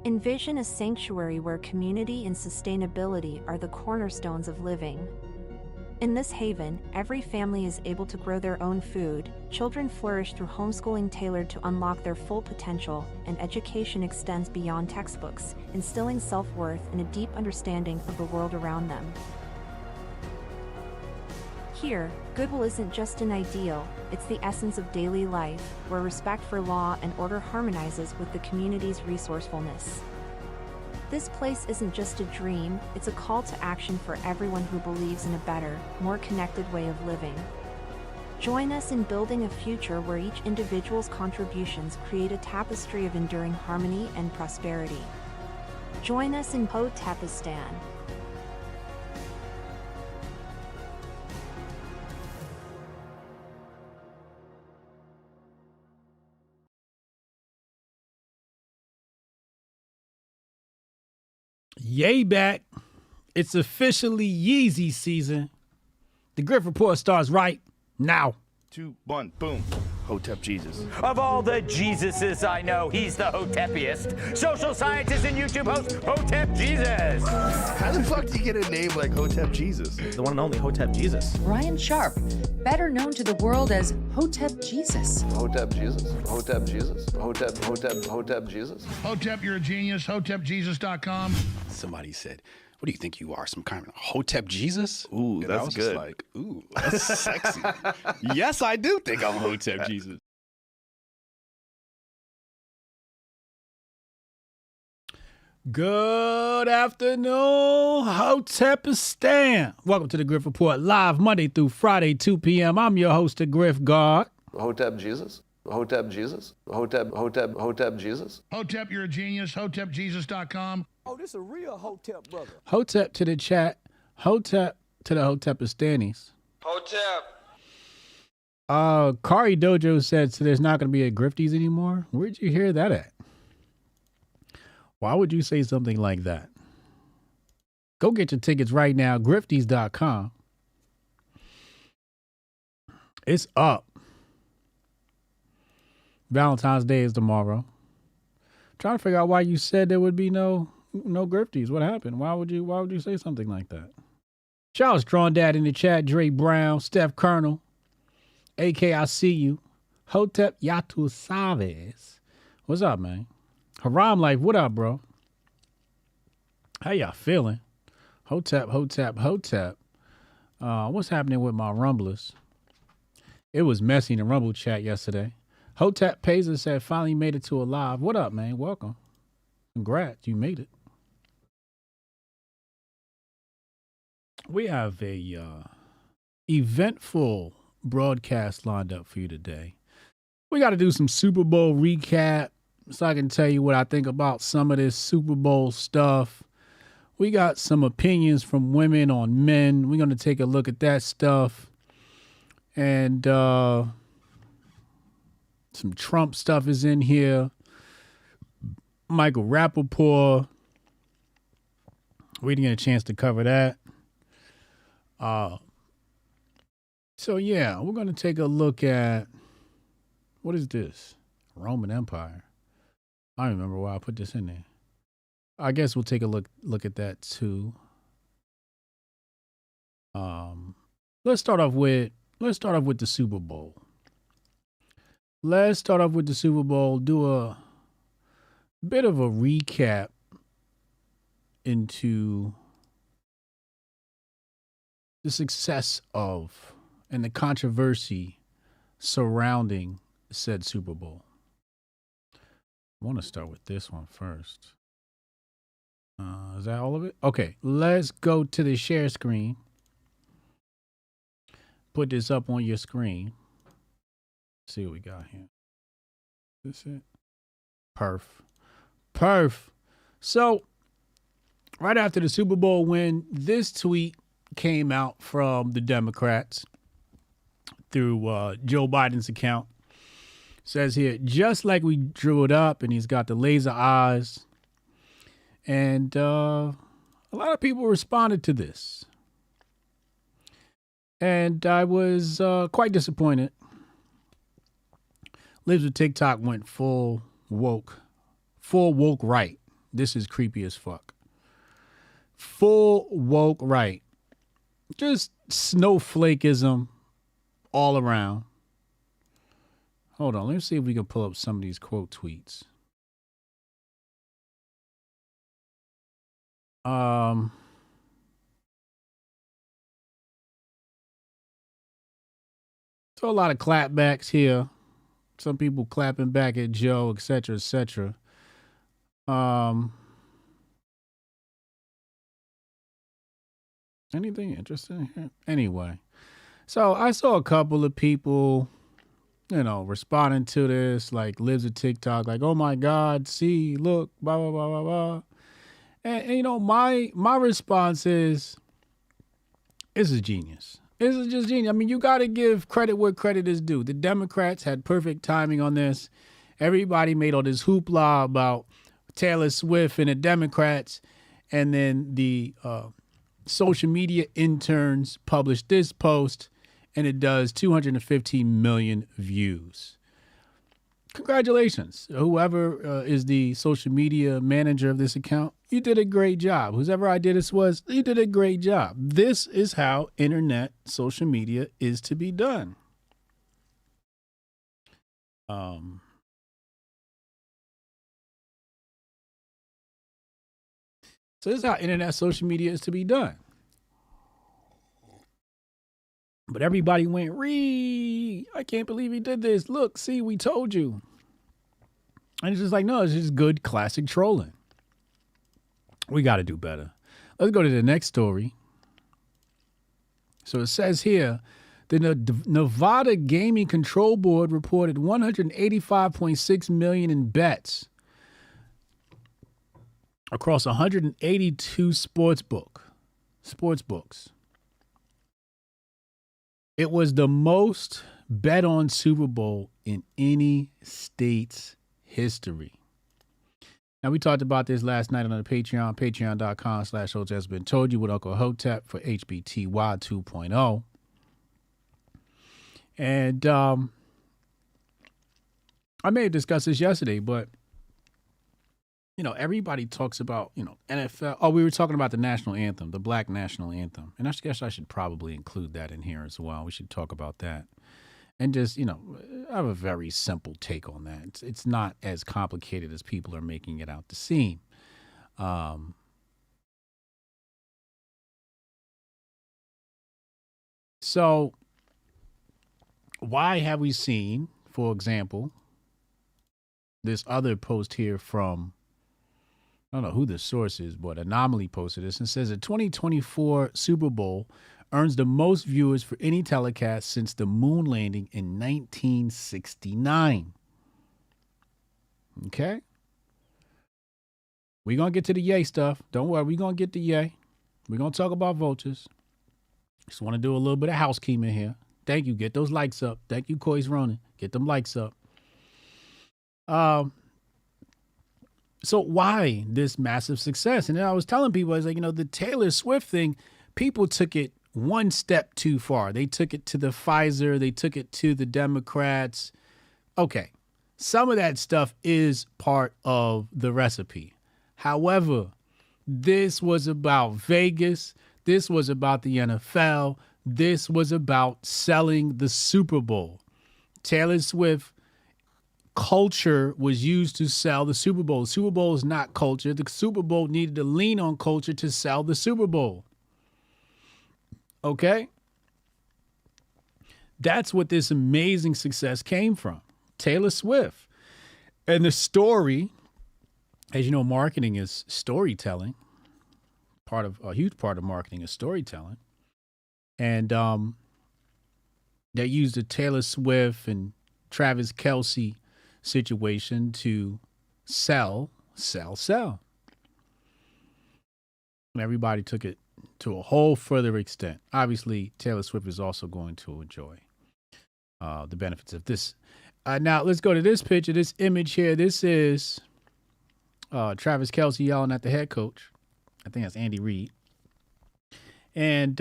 Envision a sanctuary where community and sustainability are the cornerstones of living. In this haven, every family is able to grow their own food, children flourish through homeschooling tailored to unlock their full potential, and education extends beyond textbooks, instilling self-worth and a deep understanding of the world around them. Here, goodwill isn't just an ideal, it's the essence of daily life, where respect for law and order harmonizes with the community's resourcefulness. This place isn't just a dream, it's a call to action for everyone who believes in a better, more connected way of living. Join us in building a future where each individual's contributions create a tapestry of enduring harmony and prosperity. Join us in Hotepistan. Yay back. It's officially Yeezy season. The Grift Report starts right now. 2, 1, boom. Hotep Jesus. Of all the Jesuses I know, he's the Hotepiest. Social scientist and YouTube host, Hotep Jesus. How the fuck do you get a name like Hotep Jesus? The one and only Hotep Jesus. Ryan Sharp, better known to the world as Hotep Jesus. Hotep Jesus. Hotep Jesus. Hotep Jesus. Hotep, you're a genius. HotepJesus.com. Somebody said, what do you think you are, some kind of Hotep Jesus? Ooh, And I that's was good. just like, ooh, that's sexy. Yes, I do think I'm Hotep Jesus. Good afternoon, Hotepistan. Welcome to the Grift Report, live Monday through Friday, 2 p.m. I'm your host, the Grift God. Hotep Jesus. Hotep Jesus. Hotep Jesus. Hotep, you're a genius. HotepJesus.com. Oh, this a real Hotep brother. Hotep to the chat. Hotep to the Hotepistanis. Hotep. Kari Dojo said so there's not going to be a Grifties anymore. Where'd you hear that at? Why would you say something like that? Go get your tickets right now, grifties.com. It's up. Valentine's Day is tomorrow. Trying to figure out why you said there would be no Grifties. What happened? Why would you say something like that? Shout out Strong Dad in the chat, Dre Brown, Steph Colonel, AK I see you, Hotep Yatu Saves. What's up, man? Haram Life, what up, bro? How y'all feeling? Hotep. What's happening with my Rumblers? It was messy in the Rumble chat yesterday. Hotep Pazer said finally made it to a live. What up, man? Welcome. Congrats, you made it. We have a eventful broadcast lined up for you today. We got to do some Super Bowl recap so I can tell you what I think about some of this Super Bowl stuff. We got some opinions from women on men. We're going to take a look at that stuff. And some Trump stuff is in here. Michael Rappaport. We didn't get a chance to cover that. So yeah, we're going to take a look at, what is this? Roman Empire. I don't remember why I put this in there. I guess we'll take a look at that too. Let's start off with the Super Bowl. Let's start off with the Super Bowl, do a bit of a recap into the success of and the controversy surrounding said Super Bowl. I want to start with this one first. Is that all of it? Okay, let's go to the share screen. Put this up on your screen. See what we got here. Is this it? Perf. So, right after the Super Bowl win, this tweet came out from the Democrats through Joe Biden's account. Says here, just like we drew it up, and he's got the laser eyes. And a lot of people responded to this. And I was quite disappointed. Libs with TikTok went full woke right. This is creepy as fuck. Full woke right. Just snowflakeism all around. Hold on, let me see if we can pull up some of these quote tweets. So a lot of clapbacks here. Some people clapping back at Joe, etc., etc. Anything interesting here? Anyway, so I saw a couple of people, responding to this, like Lives of TikTok, like, oh my God, see, look, blah, blah, blah, blah, blah. And my response is, this is genius. This is just genius. I mean, you got to give credit where credit is due. The Democrats had perfect timing on this. Everybody made all this hoopla about Taylor Swift and the Democrats. And then the social media interns published this post, and it does 215 million views. Congratulations. Whoever is the social media manager of this account, you did a great job. Whoever idea this was, you did a great job. This is how internet social media is to be done. So this is how internet social media is to be done. But everybody went, I can't believe he did this. Look, see, we told you. And it's just like, no, it's just good classic trolling. We got to do better. Let's go to the next story. So it says here, the Nevada Gaming Control Board reported $185.6 million in bets across 182 sports books. It was the most bet on Super Bowl in any state's history. Now, we talked about this last night on the Patreon, patreon.com/HotepHasBeen Told You with Uncle Hotep for HBTY 2.0. And I may have discussed this yesterday, but, everybody talks about, NFL. Oh, we were talking about the national anthem, the Black national anthem. And I guess I should probably include that in here as well. We should talk about that. And just, I have a very simple take on that. It's not as complicated as people are making it out to seem. So why have we seen, for example, this other post here from, I don't know who the source is, but Anomaly posted this and says the 2024 Super Bowl earns the most viewers for any telecast since the moon landing in 1969. Okay? We're going to get to the yay stuff. Don't worry, we're going to get to yay. We're going to talk about Vultures. Just want to do a little bit of housekeeping here. Thank you. Get those likes up. Thank you, Koi's Ronin. Get them likes up. So why this massive success? And then I was telling people, I was like, the Taylor Swift thing, people took it one step too far. They took it to the Pfizer. They took it to the Democrats. Okay, some of that stuff is part of the recipe. However, this was about Vegas. This was about the NFL. This was about selling the Super Bowl. Taylor Swift culture was used to sell the Super Bowl. The Super Bowl is not culture. The Super Bowl needed to lean on culture to sell the Super Bowl. Okay? That's what this amazing success came from. Taylor Swift. And the story, as you know, marketing is storytelling. A huge part of marketing is storytelling. And they used the Taylor Swift and Travis Kelce situation to sell. And everybody took it to a whole further extent. Obviously, Taylor Swift is also going to enjoy the benefits of this. Now, let's go to this picture, this image here. This is Travis Kelce yelling at the head coach. I think that's Andy Reid. And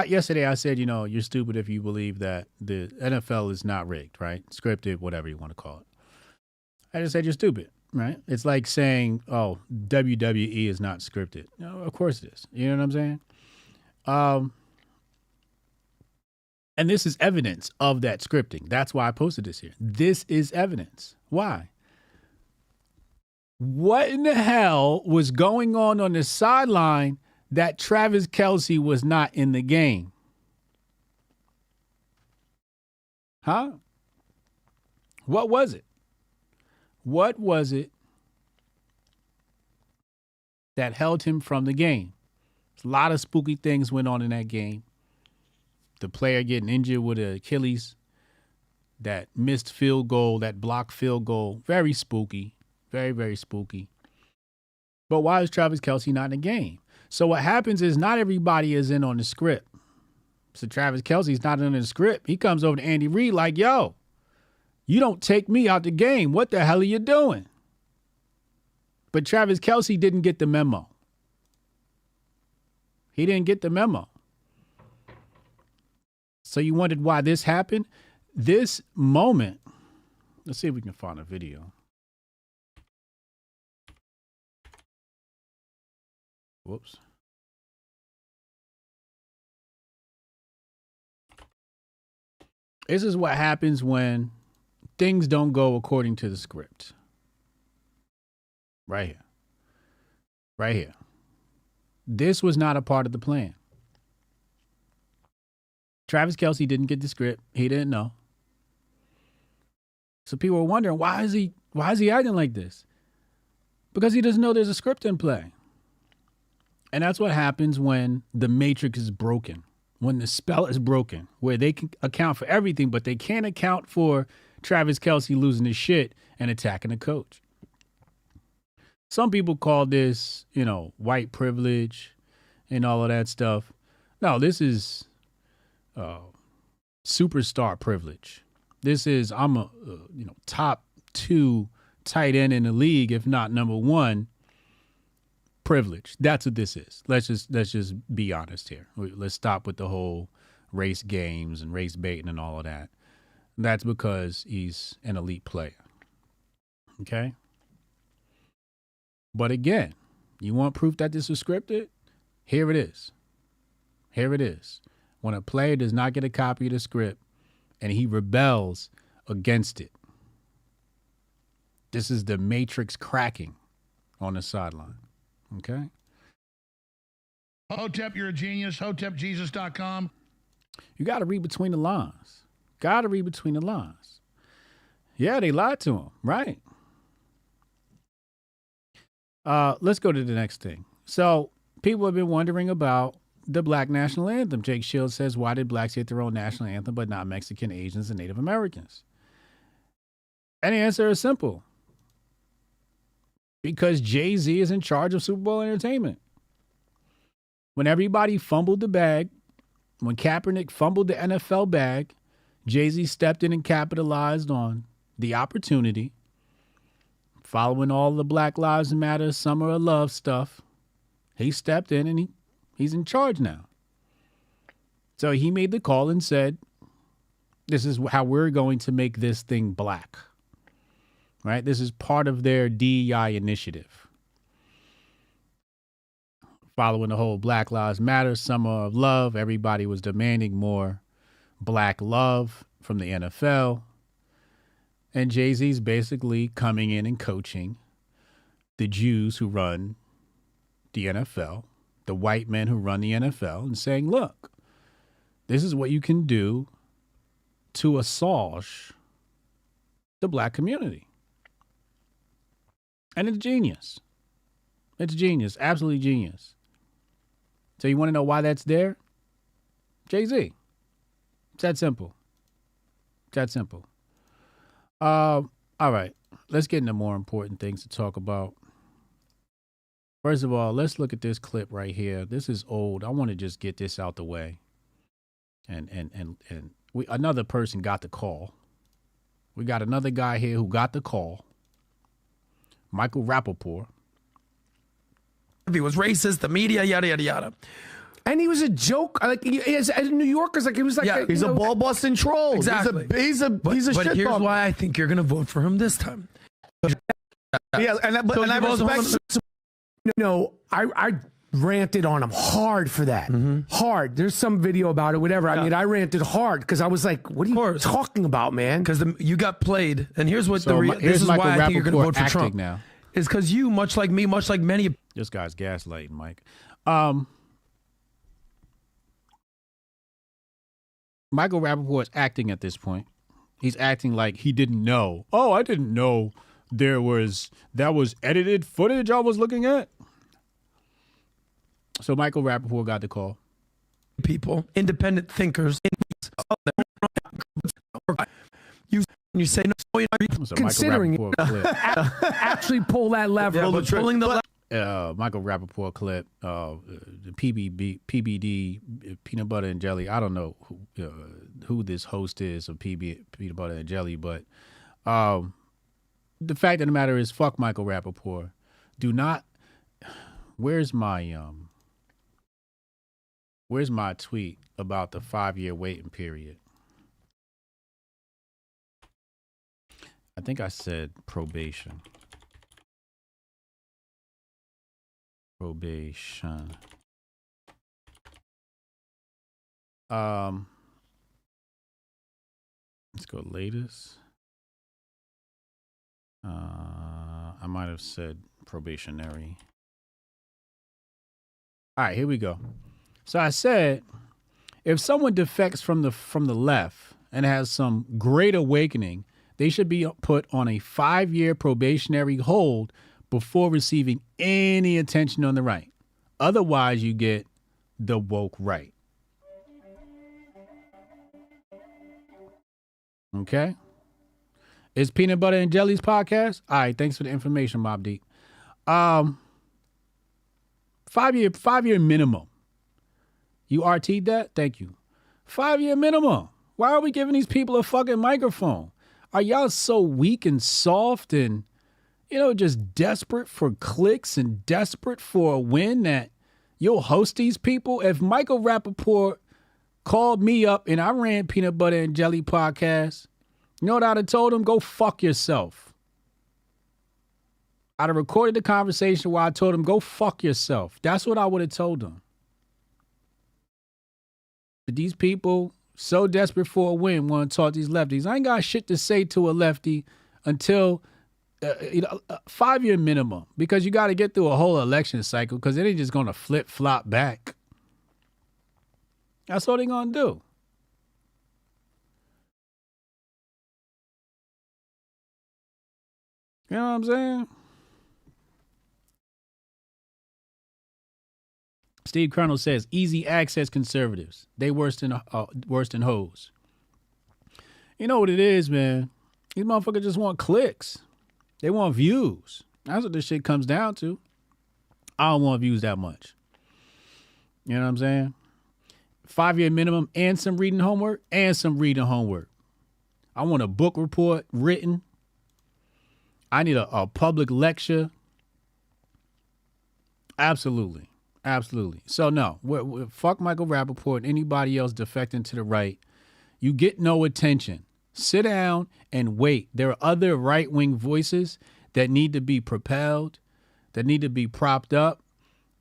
yesterday I said, you're stupid if you believe that the NFL is not rigged, right? Scripted, whatever you want to call it. I just said you're stupid. right? It's like saying, oh, WWE is not scripted. No, of course it is. You know what I'm saying? And this is evidence of that scripting. That's why I posted this here. This is evidence. Why? What in the hell was going on the sideline that Travis Kelce was not in the game? Huh? What was it? What was it that held him from the game? A lot of spooky things went on in that game. The player getting injured with an Achilles, that missed field goal, that blocked field goal. Very spooky. Very, very spooky. But why is Travis Kelce not in the game? So what happens is not everybody is in on the script. So Travis Kelce's not in the script. He comes over to Andy Reid like, yo, you don't take me out the game. What the hell are you doing? But Travis Kelce didn't get the memo. He didn't get the memo. So you wondered why this happened? This moment, let's see if we can find a video. Whoops. This is what happens when things don't go according to the script. Right here. Right here. This was not a part of the plan. Travis Kelce didn't get the script. He didn't know. So people were wondering, why is he acting like this? Because he doesn't know there's a script in play. And that's what happens when the matrix is broken, when the spell is broken, where they can account for everything, but they can't account for Travis Kelce losing his shit and attacking the coach. Some people call this, white privilege and all of that stuff. No, this is superstar privilege. This is, I'm a top 2 tight end in the league, if not number 1. Privilege. That's what this is. Let's just be honest here. Let's stop with the whole race games and race baiting and all of that. That's because he's an elite player. Okay? But again, you want proof that this was scripted? Here it is. Here it is. When a player does not get a copy of the script and he rebels against it. This is the matrix cracking on the sideline. Okay? Hotep, you're a genius. HotepJesus.com. You got to read between the lines. Got to read between the lines. Yeah, they lied to him. Right. Let's go to the next thing. So people have been wondering about the Black national anthem. Jake Shields says, why did blacks get their own national anthem but not Mexican, Asians, and Native Americans? And the answer is simple. Because Jay-Z is in charge of Super Bowl entertainment. When everybody fumbled the bag, when Kaepernick fumbled the NFL bag, Jay-Z stepped in and capitalized on the opportunity, following all the Black Lives Matter, Summer of Love stuff. He stepped in and he's in charge now. So he made the call and said, this is how we're going to make this thing black. Right? This is part of their DEI initiative. Following the whole Black Lives Matter, Summer of Love, everybody was demanding more black love from the NFL. And Jay-Z's basically coming in and coaching the Jews who run the NFL, the white men who run the NFL, and saying, look, this is what you can do to assuage the black community. And it's genius. It's genius. Absolutely genius. So you want to know why that's there? Jay-Z. It's that simple. It's that simple. All right. Let's get into more important things to talk about. First of all, let's look at this clip right here. This is old. I want to just get this out the way. And another person got the call. We got another guy here who got the call. Michael Rappaport. He was racist, the media, yada, yada, yada. And he was a joke. Like, as New Yorkers, like, he was like, yeah, he's a ball busting troll. Exactly. He's a But shit here's ball. why I think you're going to vote for him this time. Yeah, and I respect. I ranted on him hard for that. Hard. There's some video about it, whatever. I mean, I ranted hard because I was like, what are you talking about, man? Because you got played. And here's what this is why Michael I think you're going to vote for acting Trump. now. Is because you, much like me, much like many. This guy's gaslighting, Mike. Michael Rappaport is acting at this point. He's acting like he didn't know. Oh, I didn't know that was edited footage I was looking at. So Michael Rappaport got the call. People, independent thinkers. You say no. Considering actually pull that lever. Yeah, pulling the Michael Rappaport clip, the PBD, Peanut Butter and Jelly. I don't know who this host is of Peanut Butter and Jelly, but the fact of the matter is, fuck Michael Rappaport. Do not. Where's my tweet about the 5-year waiting period? I think I said probation. Probation. Let's go latest. I might have said probationary. All right, here we go. So I said, if someone defects from the left and has some great awakening, they should be put on a 5-year probationary hold before receiving any attention on the right. Otherwise, you get the woke right. Okay? It's Peanut Butter and Jelly's podcast. All right, thanks for the information, Mob Deep. 5-year minimum. You RT'd that? Thank you. 5-year minimum. Why are we giving these people a fucking microphone? Are y'all so weak and soft and, just desperate for clicks and desperate for a win that you'll host these people? If Michael Rappaport called me up and I ran Peanut Butter and Jelly podcast, you know what I'd have told him? Go fuck yourself. I'd have recorded the conversation where I told him, go fuck yourself. That's what I would have told him. But these people, so desperate for a win, want to talk to these lefties. I ain't got shit to say to a lefty until 5-year minimum, because you got to get through a whole election cycle, because it ain't just going to flip-flop back. That's what they going to do. You know what I'm saying? Steve Colonel says, easy access conservatives. They worse than hoes. You know what it is, man? These motherfuckers just want clicks. They want views. That's what this shit comes down to. I don't want views that much. You know what I'm saying? 5-year minimum and some reading homework. I want a book report written. I need a public lecture. Absolutely. So no, fuck Michael Rappaport and anybody else defecting to the right. You get no attention. Sit down and wait. There are other right-wing voices that need to be propelled, that need to be propped up,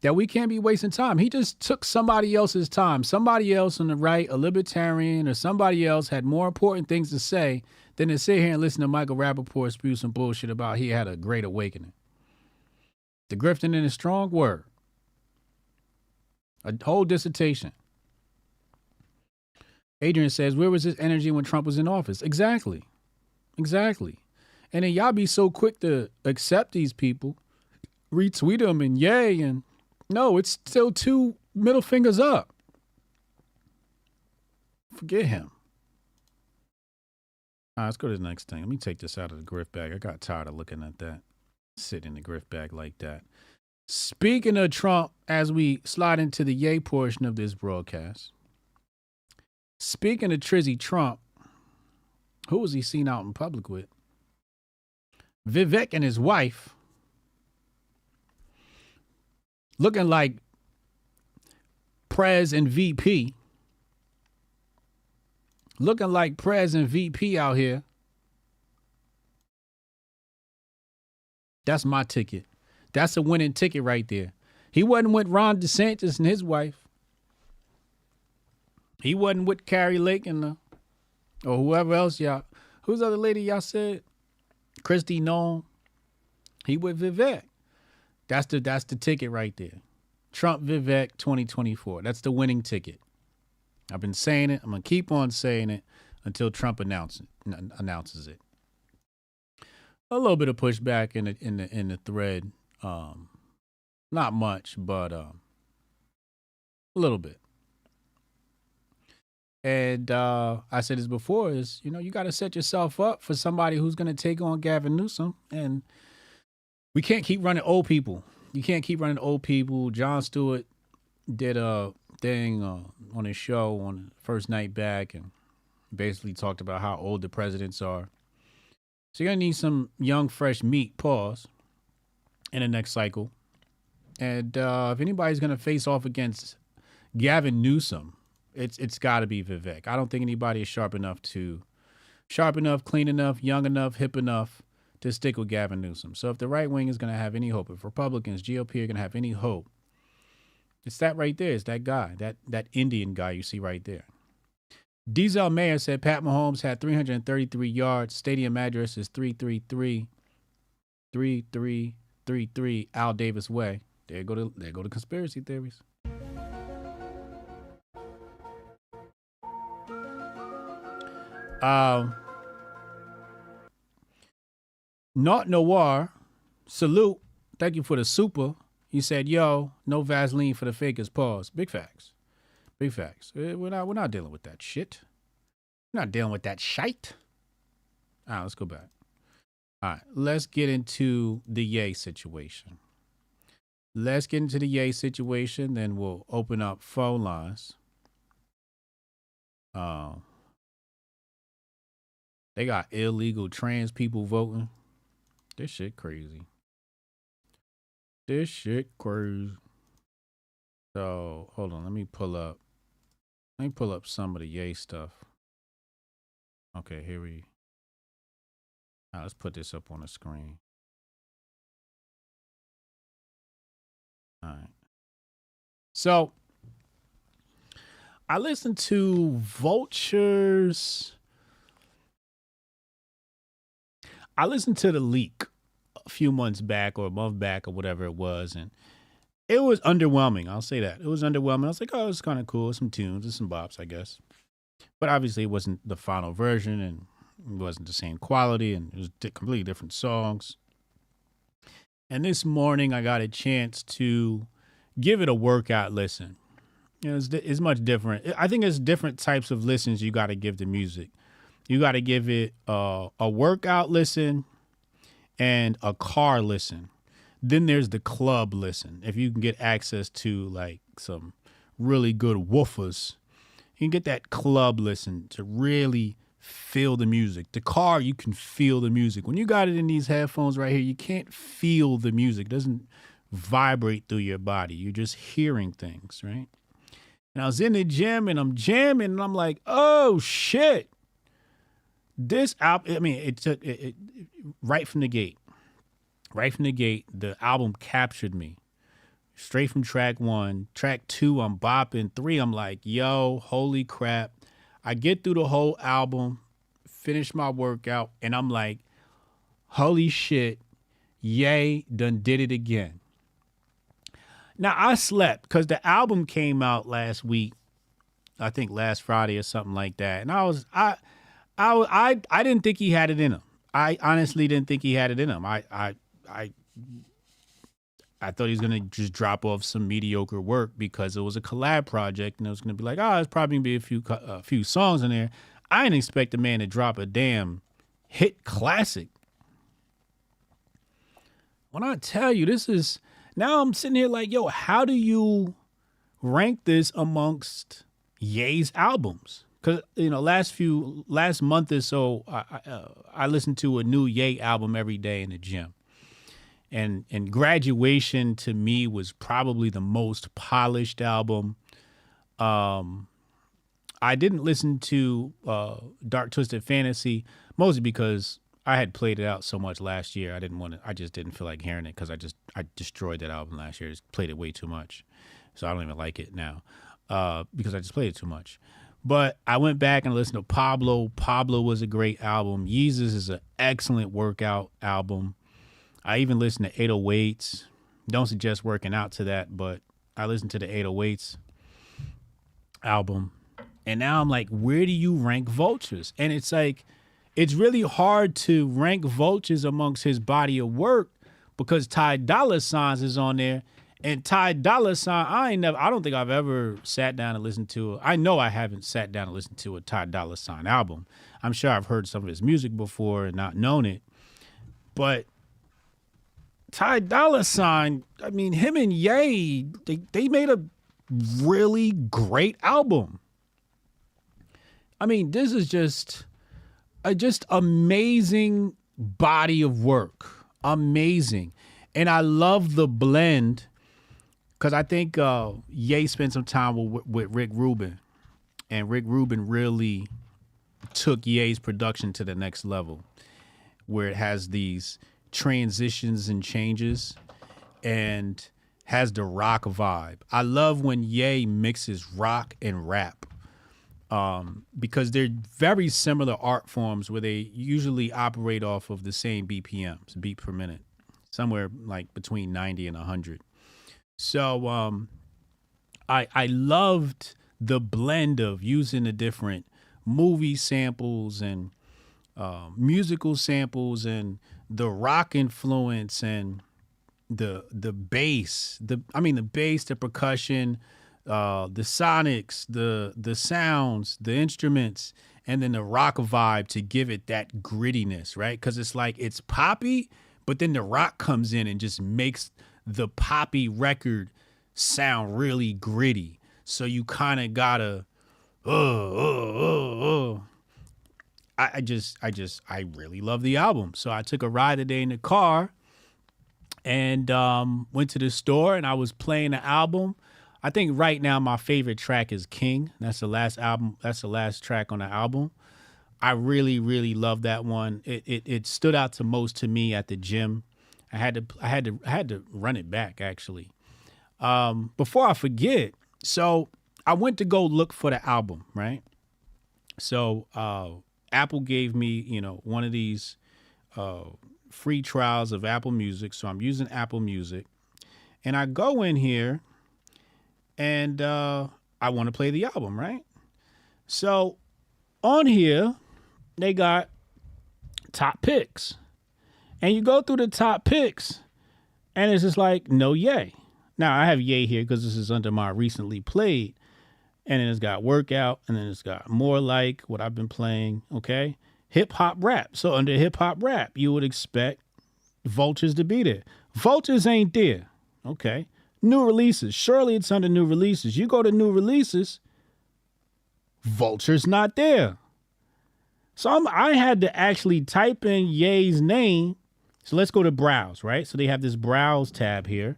that we can't be wasting time. He just took somebody else's time. Somebody else on the right, a libertarian or somebody else, had more important things to say than to sit here and listen to Michael Rappaport spew some bullshit about he had a great awakening. The grifting in a strong word. A whole dissertation. Adrian says, where was this energy when Trump was in office? Exactly. And then y'all be so quick to accept these people, retweet them and yay, and no, it's still 2 middle fingers up. Forget him. All right, let's go to the next thing. Let me take this out of the grift bag. I got tired of looking at that. Sitting in the grift bag like that. Speaking of Trump, as we slide into the yay portion of this broadcast, speaking of Trizzy Trump, who was he seen out in public with? Vivek and his wife, looking like Prez and VP. Looking like Prez and VP out here. That's my ticket. That's a winning ticket right there. He wasn't with Ron DeSantis and his wife. He wasn't with Carrie Lake and or whoever else y'all. Who's the other lady y'all said? Christy Noem. He with Vivek. That's the ticket right there. Trump Vivek 2024. That's the winning ticket. I've been saying it. I'm gonna keep on saying it until Trump announces it. A little bit of pushback in the thread. Not much, but a little bit. And I said this before, is, you got to set yourself up for somebody who's going to take on Gavin Newsom. And we can't keep running old people. You can't keep running old people. Jon Stewart did a thing on his show on the first night back and basically talked about how old the presidents are. So you're going to need some young, fresh meat, pause, in the next cycle. And if anybody's going to face off against Gavin Newsom, it's got to be Vivek. I don't think anybody is sharp enough, clean enough, young enough, hip enough to stick with Gavin Newsom. So if the right wing is going to have any hope, if Republicans, GOP are going to have any hope, it's that right there. It's that guy, that Indian guy you see right there. Diesel Mayer said Pat Mahomes had 333 yards. Stadium address is 333 Al Davis Way. There go to conspiracy theories. Not Noir, salute. Thank you for the super. He said, "Yo, no Vaseline for the fakers." Pause. Big facts. Big facts. We're not dealing with that shit. We're not dealing with that shite. All right, let's go back. All right, let's get into the Ye situation. Then we'll open up phone lines. They got illegal trans people voting. This shit crazy. So hold on, let me pull up some of the Ye stuff. Okay, here we. All right, let's put this up on the screen. All right. So I listened to Vultures. I listened to The Leak a few months back or a month back or whatever it was, and it was underwhelming. I'll say that. It was underwhelming. I was like, oh, it's kind of cool. Some tunes and some bops, I guess. But obviously it wasn't the final version, and it wasn't the same quality, and it was completely different songs. And this morning I got a chance to give it a workout listen. It's much different. I think there's different types of listens you got to give to music. You got to give it a workout listen and a car listen. Then there's the club listen. If you can get access to like some really good woofers, you can get that club listen to really feel the music. The car, you can feel the music. When you got it in these headphones right here, you can't feel the music. It doesn't vibrate through your body. You're just hearing things, right? And I was in the gym and I'm jamming and I'm like, oh shit. This album, I mean, it took it right from the gate. The album captured me. Straight from track 1. Track 2, I'm bopping. 3, I'm like, yo, holy crap. I get through the whole album, finish my workout, and I'm like, holy shit, Ye done did it again. Now, I slept because the album came out last week, I think last Friday or something like that. And I didn't think he had it in him. I honestly didn't think he had it in him. I thought he was going to just drop off some mediocre work because it was a collab project and it was going to be like, it's probably going to be a few songs in there. I didn't expect the man to drop a damn hit classic. When I tell you, now I'm sitting here like, yo, how do you rank this amongst Ye's albums? Because, last month or so, I listened to a new Ye album every day in the gym. And Graduation to me was probably the most polished album. I didn't listen to Dark Twisted Fantasy, mostly because I had played it out so much last year. I just didn't feel like hearing it because I destroyed that album last year. I just played it way too much. So I don't even like it now because I just played it too much. But I went back and listened to Pablo. Pablo was a great album. Yeezus is an excellent workout album. I even listened to 808s. Don't suggest working out to that, but I listened to the 808s album. And now I'm like, where do you rank Vultures? And it's like, it's really hard to rank Vultures amongst his body of work because Ty Dolla $ign is on there. And Ty Dolla $ign, I don't think I've ever sat down and listened to it. I know I haven't sat down and listened to a Ty Dolla $ign album. I'm sure I've heard some of his music before and not known it. But Ty Dolla $ign, I mean, him and Ye, they made a really great album. I mean, this is just amazing body of work. Amazing. And I love the blend because I think Ye spent some time with Rick Rubin. And Rick Rubin really took Ye's production to the next level where it has these transitions and changes and has the rock vibe. I love when Ye mixes rock and rap. Because they're very similar art forms where they usually operate off of the same BPMs, beat per minute, somewhere like between 90 and 100. So I loved the blend of using the different movie samples and musical samples and the rock influence and the bass, the bass, the percussion, the sonics, the sounds, the instruments, and then the rock vibe to give it that grittiness, right? Because it's like it's poppy, but then the rock comes in and just makes the poppy record sound really gritty. So you kind of gotta, I really love the album. So I took a ride today in the car and went to the store and I was playing the album. I think right now my favorite track is King. That's the last album. That's the last track on the album. I really, really love that one. It stood out to most to me at the gym. I had to run it back actually. Before I forget, so I went to go look for the album, right? So Apple gave me, one of these free trials of Apple Music. So I'm using Apple Music, and I go in here. And I want to play the album, right? So on here, they got top picks. And you go through the top picks, and it's just like, no Ye. Now, I have Ye here because this is under my recently played. And then it's got workout, and then it's got more like what I've been playing, okay? Hip-hop rap. So under hip-hop rap, you would expect Vultures to be there. Vultures ain't there, okay? New releases. Surely it's under new releases. You go to new releases, Vulture's not there. So I had to actually type in Ye's name. So let's go to browse, right? So they have this browse tab here.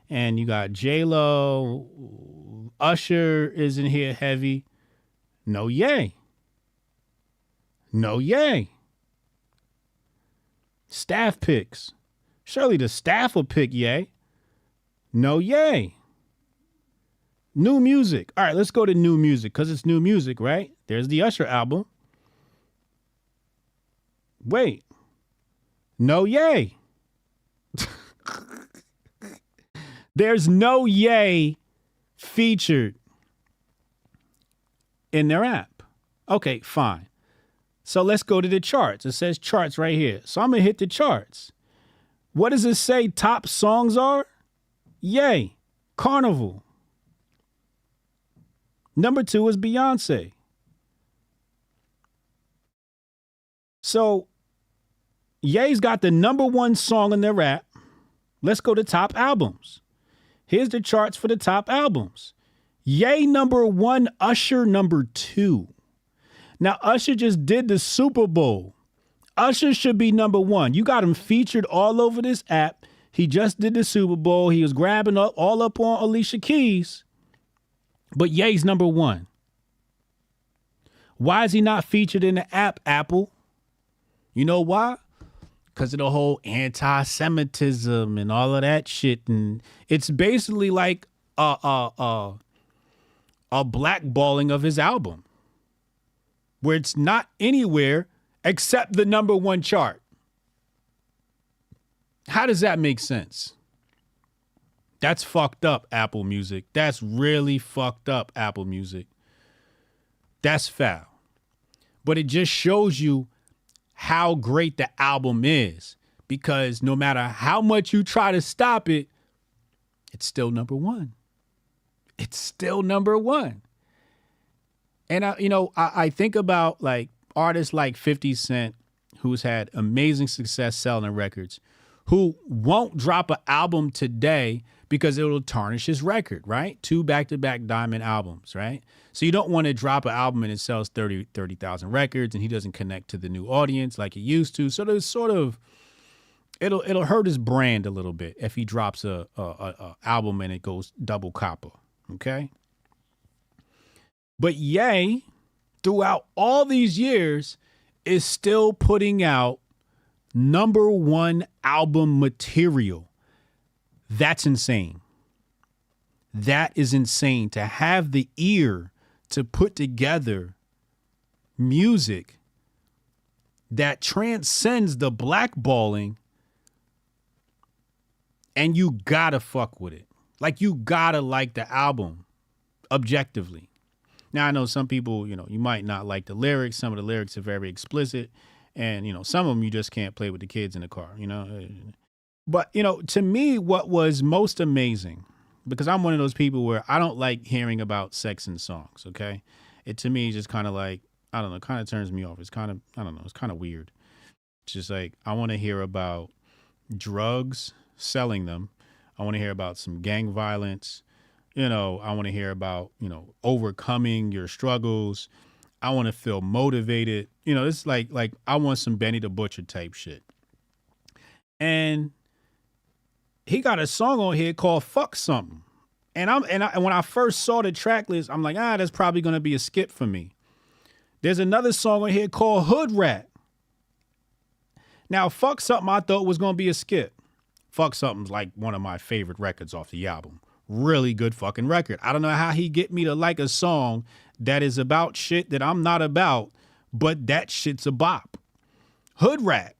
And you got J-Lo, Usher is in here heavy. No Ye. No Ye. Staff picks. Surely the staff will pick Ye. No Ye. New music. All right, let's go to new music because it's new music, right? There's the Usher album. Wait. No Ye. There's no Ye featured in their app. Okay, fine. So let's go to the charts. It says charts right here. So I'm going to hit the charts. What does it say top songs are? Ye, Carnival. Number 2 is Beyonce. So Ye's got the number 1 song in their rap. Let's go to top albums. Here's the charts for the top albums. Ye number 1, Usher number 2. Now Usher just did the Super Bowl. Usher should be number 1. You got him featured all over this app. He just did the Super Bowl. He was grabbing all up on Alicia Keys. But Ye's number 1. Why is he not featured in the app, Apple? You know why? because of the whole anti-Semitism and all of that shit. And it's basically like a blackballing of his album, where it's not anywhere except the #1 chart. How does that make sense? That's fucked up, Apple Music. That's really fucked up, Apple Music. That's foul. But it just shows you how great the album is, because no matter how much you try to stop it, it's still #1. It's still #1. And I think about like artists like 50 Cent, who's had amazing success selling records, who won't drop an album today because it'll tarnish his record, right? 2 back-to-back diamond albums, right? So you don't want to drop an album and it sells 30,000 records and he doesn't connect to the new audience like he used to. So there's sort of, it'll hurt his brand a little bit if he drops a album and it goes double copper, okay? But Ye, throughout all these years, is still putting out #1 album material. That's insane. That is insane, to have the ear to put together music that transcends the blackballing, and you gotta fuck with it. Like, you gotta like the album objectively. Now, I know some people, you might not like the lyrics. Some of the lyrics are very explicit, and, some of them you just can't play with the kids in the car, But, to me, what was most amazing, because I'm one of those people where I don't like hearing about sex in songs, okay? It, to me, is just kind of like, I don't know, kind of turns me off. It's kind of, I don't know, it's kind of weird. It's just like, I want to hear about drugs, selling them. I want to hear about some gang violence. I want to hear about, overcoming your struggles. I want to feel motivated. It's like I want some Benny the Butcher type shit. And he got a song on here called "Fuck Something," and when I first saw the track list, I'm like, that's probably gonna be a skip for me. There's another song on here called "Hood Rat." Now, "Fuck Something" I thought was gonna be a skip. "Fuck Something's" like one of my favorite records off the album. Really good fucking record. I don't know how he get me to like a song that is about shit that I'm not about, but that shit's a bop. "Hood Rat."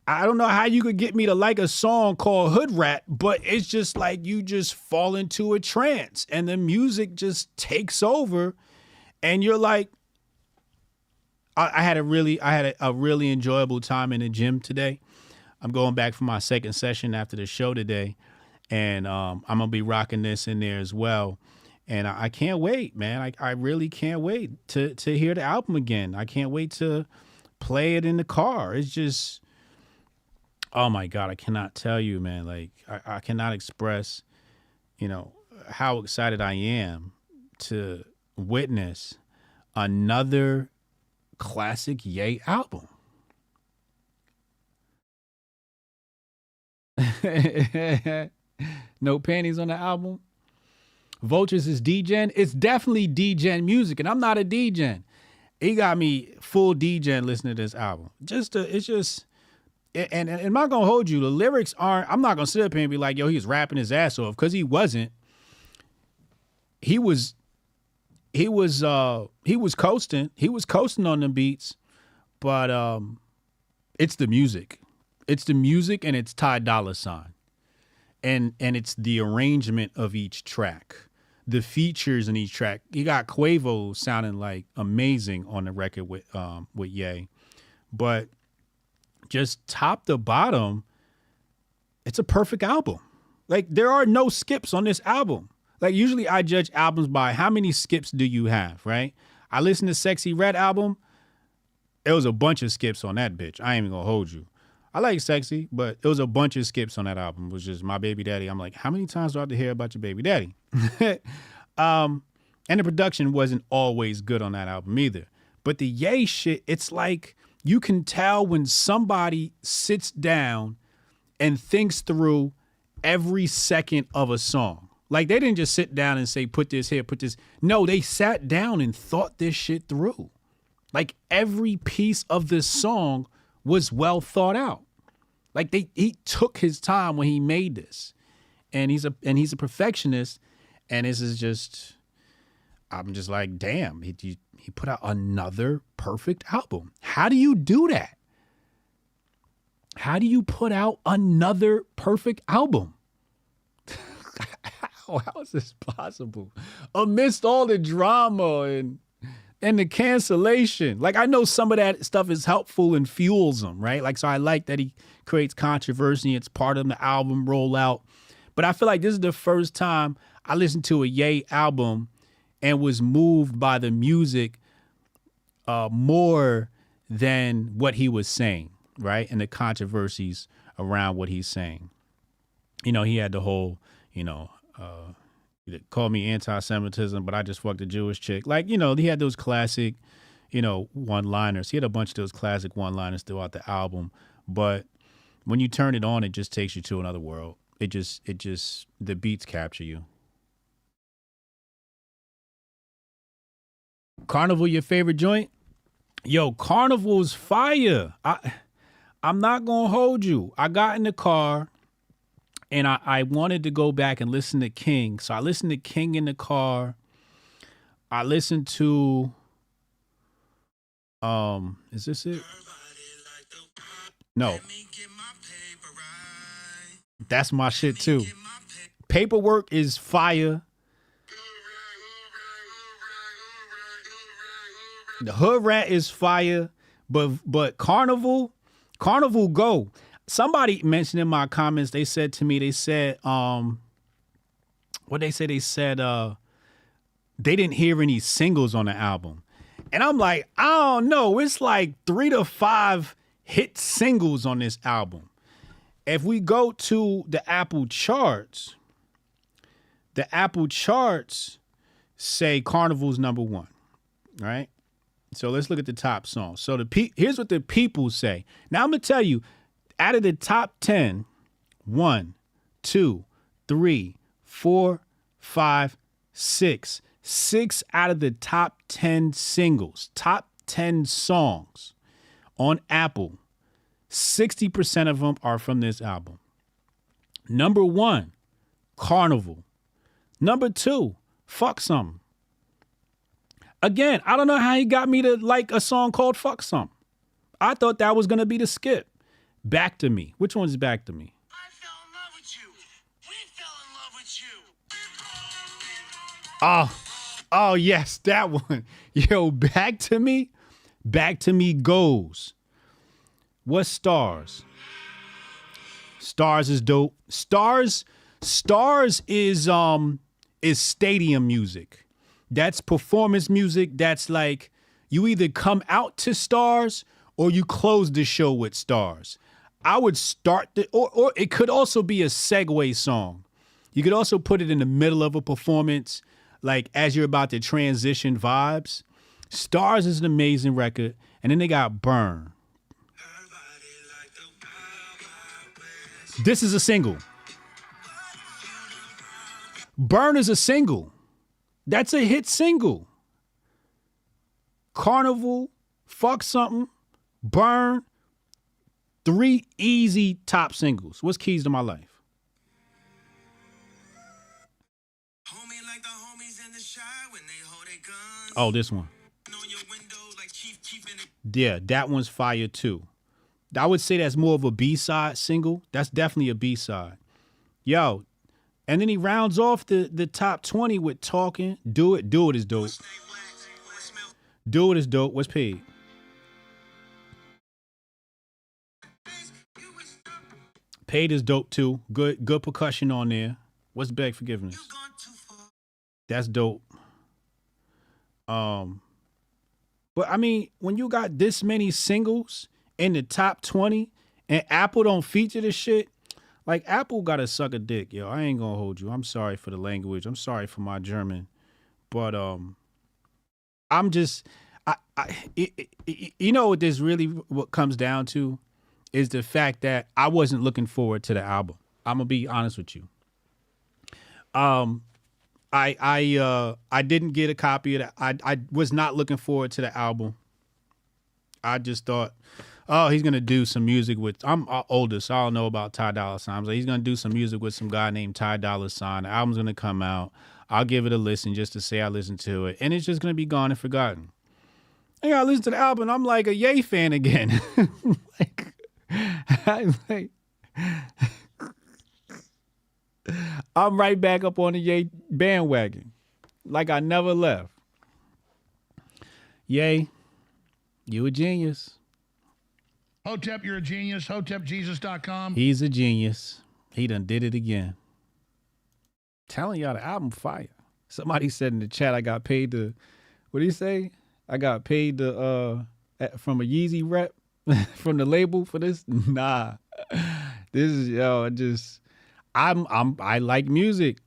I don't know how you could get me to like a song called "Hood Rat," but it's just like you just fall into a trance and the music just takes over, and you're like, I had a really enjoyable time in the gym today. I'm going back for my second session after the show today, and I'm gonna be rocking this in there as well. And I can't wait, man. I really can't wait to hear the album again. I can't wait to play it in the car. It's just, oh my God, I cannot tell you, man. Like, I cannot express, how excited I am to witness another classic Ye album. No panties on the album. Vultures is D-Gen. It's definitely D-Gen music, and I'm not a D-Gen. He got me full D-Gen listening to this album. And I'm not gonna hold you. The lyrics aren't. I'm not gonna sit up here and be like, "Yo, he's rapping his ass off," because he wasn't. He was coasting. He was coasting on the beats, but it's the music. It's the music, and it's Ty Dolla $ign, and it's the arrangement of each track, the features in each track. You got Quavo sounding like amazing on the record with Ye, but just top to bottom, it's a perfect album. Like, there are no skips on this album. Like, usually I judge albums by how many skips do you have, right? I listened to Sexy Red album. It was a bunch of skips on that bitch. I ain't even gonna hold you. I like Sexy, but it was a bunch of skips on that album. It was just My Baby Daddy. I'm like, how many times do I have to hear about your baby daddy? And the production wasn't always good on that album either. But the Ye shit, it's like, you can tell when somebody sits down and thinks through every second of a song. Like, they didn't just sit down and say, put this here, put this. No, they sat down and thought this shit through. Like, every piece of this song was well thought out. Like he took his time when he made this, and he's a perfectionist, and this is just, I'm just like, damn, he put out another perfect album. How do you do that? How do you put out another perfect album? How is this possible? Amidst all the drama and the cancellation. Like, I know some of that stuff is helpful and fuels him, right? Like, so I like that he creates controversy. It's part of the album rollout. But I feel like this is the first time I listened to a Ye album and was moved by the music more than what he was saying, right? And the controversies around what he's saying. You know, he had the whole, he called me antisemitism, but I just fucked a Jewish chick. Like, he had those classic, one-liners. He had a bunch of those classic one-liners throughout the album. But when you turn it on, it just takes you to another world. It just, the beats capture you. Carnival, your favorite joint? Yo, Carnival's fire. I'm not gonna hold you. I got in the car and I wanted to go back and listen to King. So I listened to King in the car. I listened to is this it? No. That's my shit too. Paperwork is fire. The Hood Rat is fire, but Carnival go. Somebody mentioned in my comments, they said to me, what they said, they didn't hear any singles on the album. And I'm like, I don't know. It's like 3 to 5 hit singles on this album. If we go to the Apple charts say Carnival's number 1, right? So let's look at the top songs. So here's what the people say. Now I'm going to tell you, out of the top 10, 1, 2, 3, 4, 5, 6. 6 out of the top 10 singles, top 10 songs on Apple, 60% of them are from this album. Number 1, Carnival. Number 2, Fuck Something. Again, I don't know how he got me to like a song called Fuck Something. I thought that was going to be the skip. Back to Me. Which one's Back to Me? I fell in love with you. We fell in love with you. Oh, yes, that one. Yo, Back to Me? Back to Me goes. What's Stars? Stars is dope. Stars is stadium music. That's performance music. That's like you either come out to Stars or you close the show with Stars. I would start or it could also be a segue song. You could also put it in the middle of a performance, like as you're about to transition vibes. Stars is an amazing record. And then they got Burn. This is a single. Burn is a single. That's a hit single. Carnival, Fuck Something, Burn, 3 easy top singles. What's Keys to My Life? Oh, this one. Yeah, that one's fire too. I would say that's more of a B-side single. That's definitely a B-side. Yo, and then he rounds off the top 20 with Talking. Do It. Do It is dope. Do It is dope. What's Paid? Paid is dope too. Good percussion on there. What's Beg Forgiveness? That's dope. But I mean, when you got this many singles in the top 20 and Apple don't feature this shit, like Apple gotta suck a dick, yo. I ain't gonna hold you. I'm sorry for the language. I'm sorry for my German, but I'm just, you know what this really what comes down to is the fact that I wasn't looking forward to the album. I'm gonna be honest with you. I didn't get a copy of that. I was not looking forward to the album. I just thought, oh, he's gonna do some music with. I'm older, so I don't know about Ty Dolla $ign. But he's gonna do some music with some guy named Ty Dolla $ign. The album's gonna come out. I'll give it a listen just to say I listened to it, and it's just gonna be gone and forgotten. I gotta listen to the album. I'm like a Ye fan again. I'm right back up on the Ye bandwagon, like I never left. Ye, you a genius. Hotep, you're a genius. HotepJesus.com. He's a genius. He done did it again. Telling y'all the album fire. Somebody said in the chat, I got paid to, what did he say? I got paid to, from a Yeezy rep from the label for this. Nah, this is, I like music.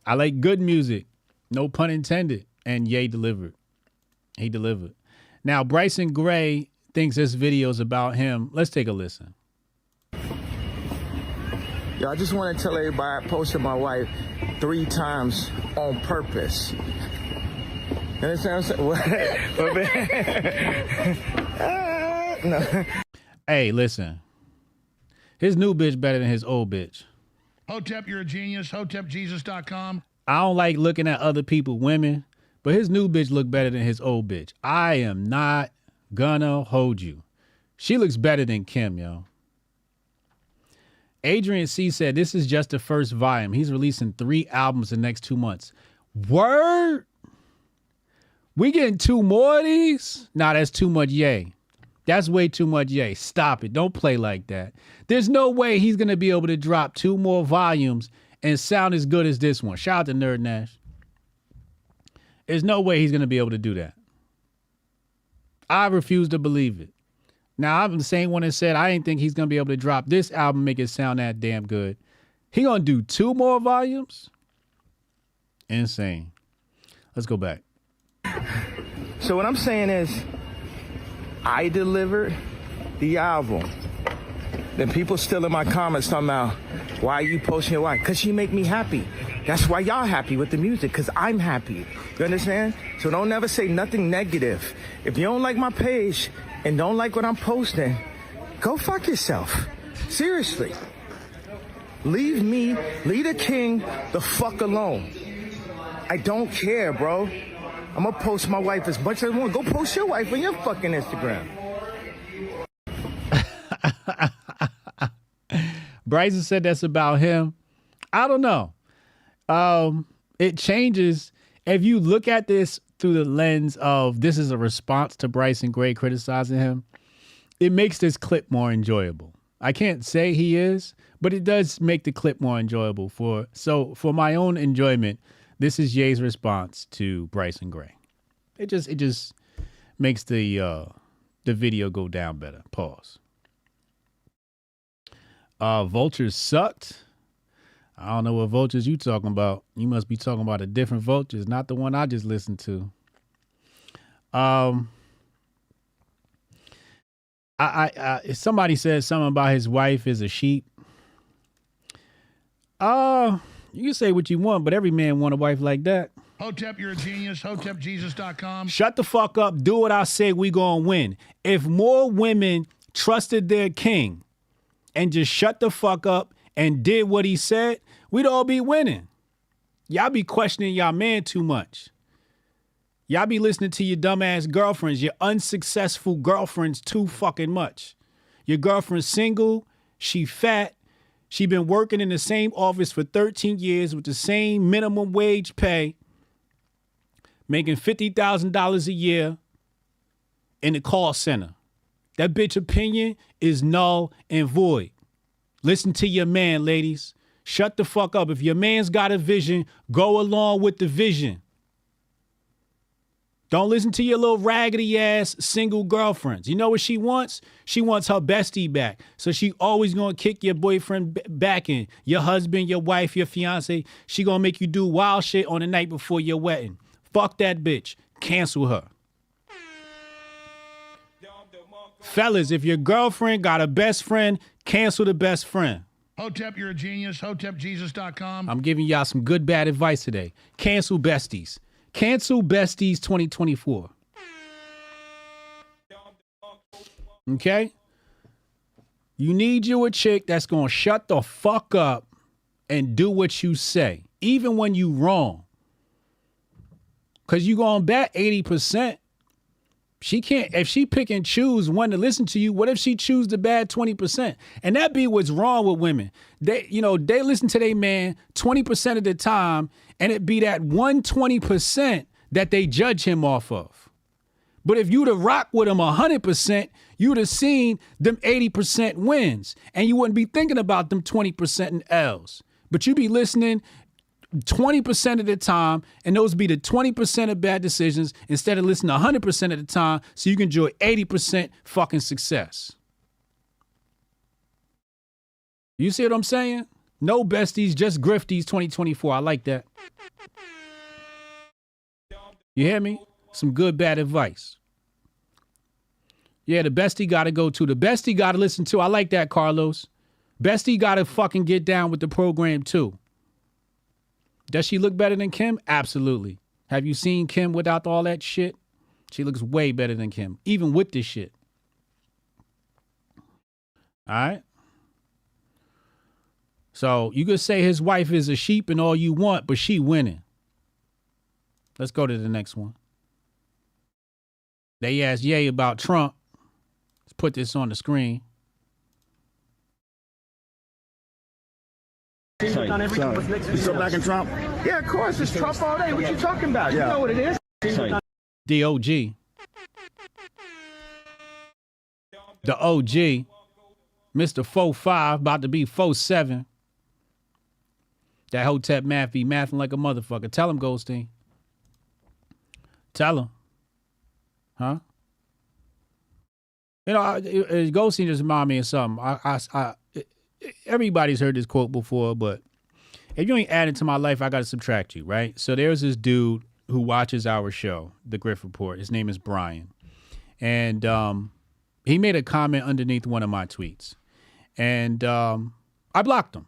I like good music. No pun intended. And Ye delivered. He delivered. Now, Bryson Gray thinks this video is about him. Let's take a listen. Yo, I just want to tell everybody I posted my wife 3 times on purpose. You understand what I'm saying? No. Hey, listen. His new bitch better than his old bitch. Hotep, you're a genius. HotepJesus.com. I don't like looking at other people, women, but his new bitch look better than his old bitch. I am not gonna hold you. She looks better than Kim, yo. Adrian C said, this is just the first volume. He's releasing 3 albums in the next 2 months. Word? We getting 2 more of these? Nah, that's too much Ye. That's way too much Ye. Stop it. Don't play like that. There's no way he's going to be able to drop 2 more volumes and sound as good as this one. Shout out to Nerd Nash. There's no way he's going to be able to do that. I refuse to believe it. Now, I'm the same one that said I didn't think he's going to be able to drop this album, make it sound that damn good. He going to do 2 more volumes? Insane. Let's go back. So what I'm saying is, I delivered the album. Then people still in my comments talking about, why are you posting your wife? Because she make me happy. That's why y'all happy with the music, because I'm happy. You understand? So don't never say nothing negative. If you don't like my page and don't like what I'm posting, go fuck yourself. Seriously. Leave me, leave the king the fuck alone. I don't care, bro. I'm gonna post my wife as much as I want. Go post your wife on your fucking Instagram. Bryson said that's about him. I don't know. It changes. If you look at this through the lens of this is a response to Bryson Gray criticizing him, it makes this clip more enjoyable. I can't say he is, but it does make the clip more enjoyable. For my own enjoyment, this is Ye's response to Bryson Gray. It just makes the video go down better. Pause. Vultures sucked. I don't know what Vultures you talking about. You must be talking about a different Vultures, not the one I just listened to. Somebody said something about his wife is a sheep. You can say what you want, but every man want a wife like that. Hotep, you're a genius. HotepJesus.com. Shut the fuck up. Do what I say. We gonna win. If more women trusted their king and just shut the fuck up and did what he said, we'd all be winning. Y'all be questioning y'all man too much. Y'all be listening to your dumbass girlfriends, your unsuccessful girlfriends too fucking much. Your girlfriend's single, she fat, she been working in the same office for 13 years with the same minimum wage pay, making $50,000 a year in the call center. That bitch opinion is null and void. Listen to your man, ladies. Shut the fuck up. If your man's got a vision, go along with the vision. Don't listen to your little raggedy ass single girlfriends. You know what she wants? She wants her bestie back. So she always gonna kick your boyfriend back in. Your husband, your wife, your fiance. She gonna make you do wild shit on the night before your wedding. Fuck that bitch. Cancel her. Fellas, if your girlfriend got a best friend, cancel the best friend. Hotep, you're a genius. HotepJesus.com. I'm giving y'all some good, bad advice today. Cancel besties. Cancel besties 2024. Okay? You need you a chick that's going to shut the fuck up and do what you say, even when you wrong. Because you going to bet 80%. She can't, if she pick and choose when to listen to you, what if she choose the bad 20%? And that be what's wrong with women. They listen to their man 20% of the time, and it be that 120% that they judge him off of. But if you'd have rocked with him 100%, you'd have seen them 80% wins, and you wouldn't be thinking about them 20% in L's. But you be listening 20% of the time, and those be the 20% of bad decisions instead of listening 100% of the time so you can enjoy 80% fucking success. You see what I'm saying? No besties, just grifties 2024. I like that. You hear me? Some good, bad advice. Yeah, the bestie got to go to. The bestie got to listen to. I like that, Carlos. Bestie got to fucking get down with the program, too. Does she look better than Kim? Absolutely. Have you seen Kim without all that shit? She looks way better than Kim, even with this shit. All right? So you could say his wife is a sheep and all you want, but she winning. Let's go to the next one. They asked Ye about Trump. Let's put this on the screen. Sorry. You still backing Trump? Yeah, of course. It's Trump all day. What you talking about? Yeah. You know what it is. Sorry. DOG. The OG. Mr. 4-5, about to be 4-7. That Hotep math be mathing like a motherfucker. Tell him, Goldstein. Tell him. Huh? You know, Goldstein just reminded me of something. Everybody's heard this quote before, but if you ain't adding to my life, I got to subtract you, right? So there's this dude who watches our show, the Grift Report. His name is Brian. And he made a comment underneath one of my tweets. And I blocked him.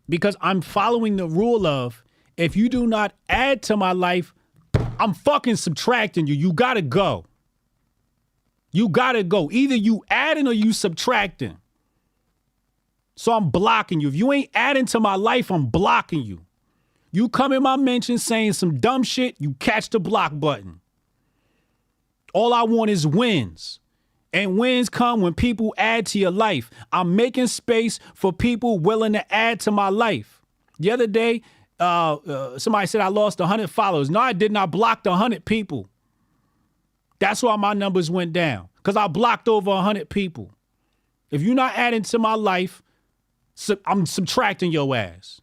Because I'm following the rule of, if you do not add to my life, I'm fucking subtracting you. You got to go. You got to go. Either you adding or you subtracting. So I'm blocking you. If you ain't adding to my life, I'm blocking you. You come in my mention saying some dumb shit, you catch the block button. All I want is wins. And wins come when people add to your life. I'm making space for people willing to add to my life. The other day, somebody said I lost 100 followers. No, I did not. Block 100 people. That's why my numbers went down, because I blocked over 100 people. If you're not adding to my life, I'm subtracting your ass.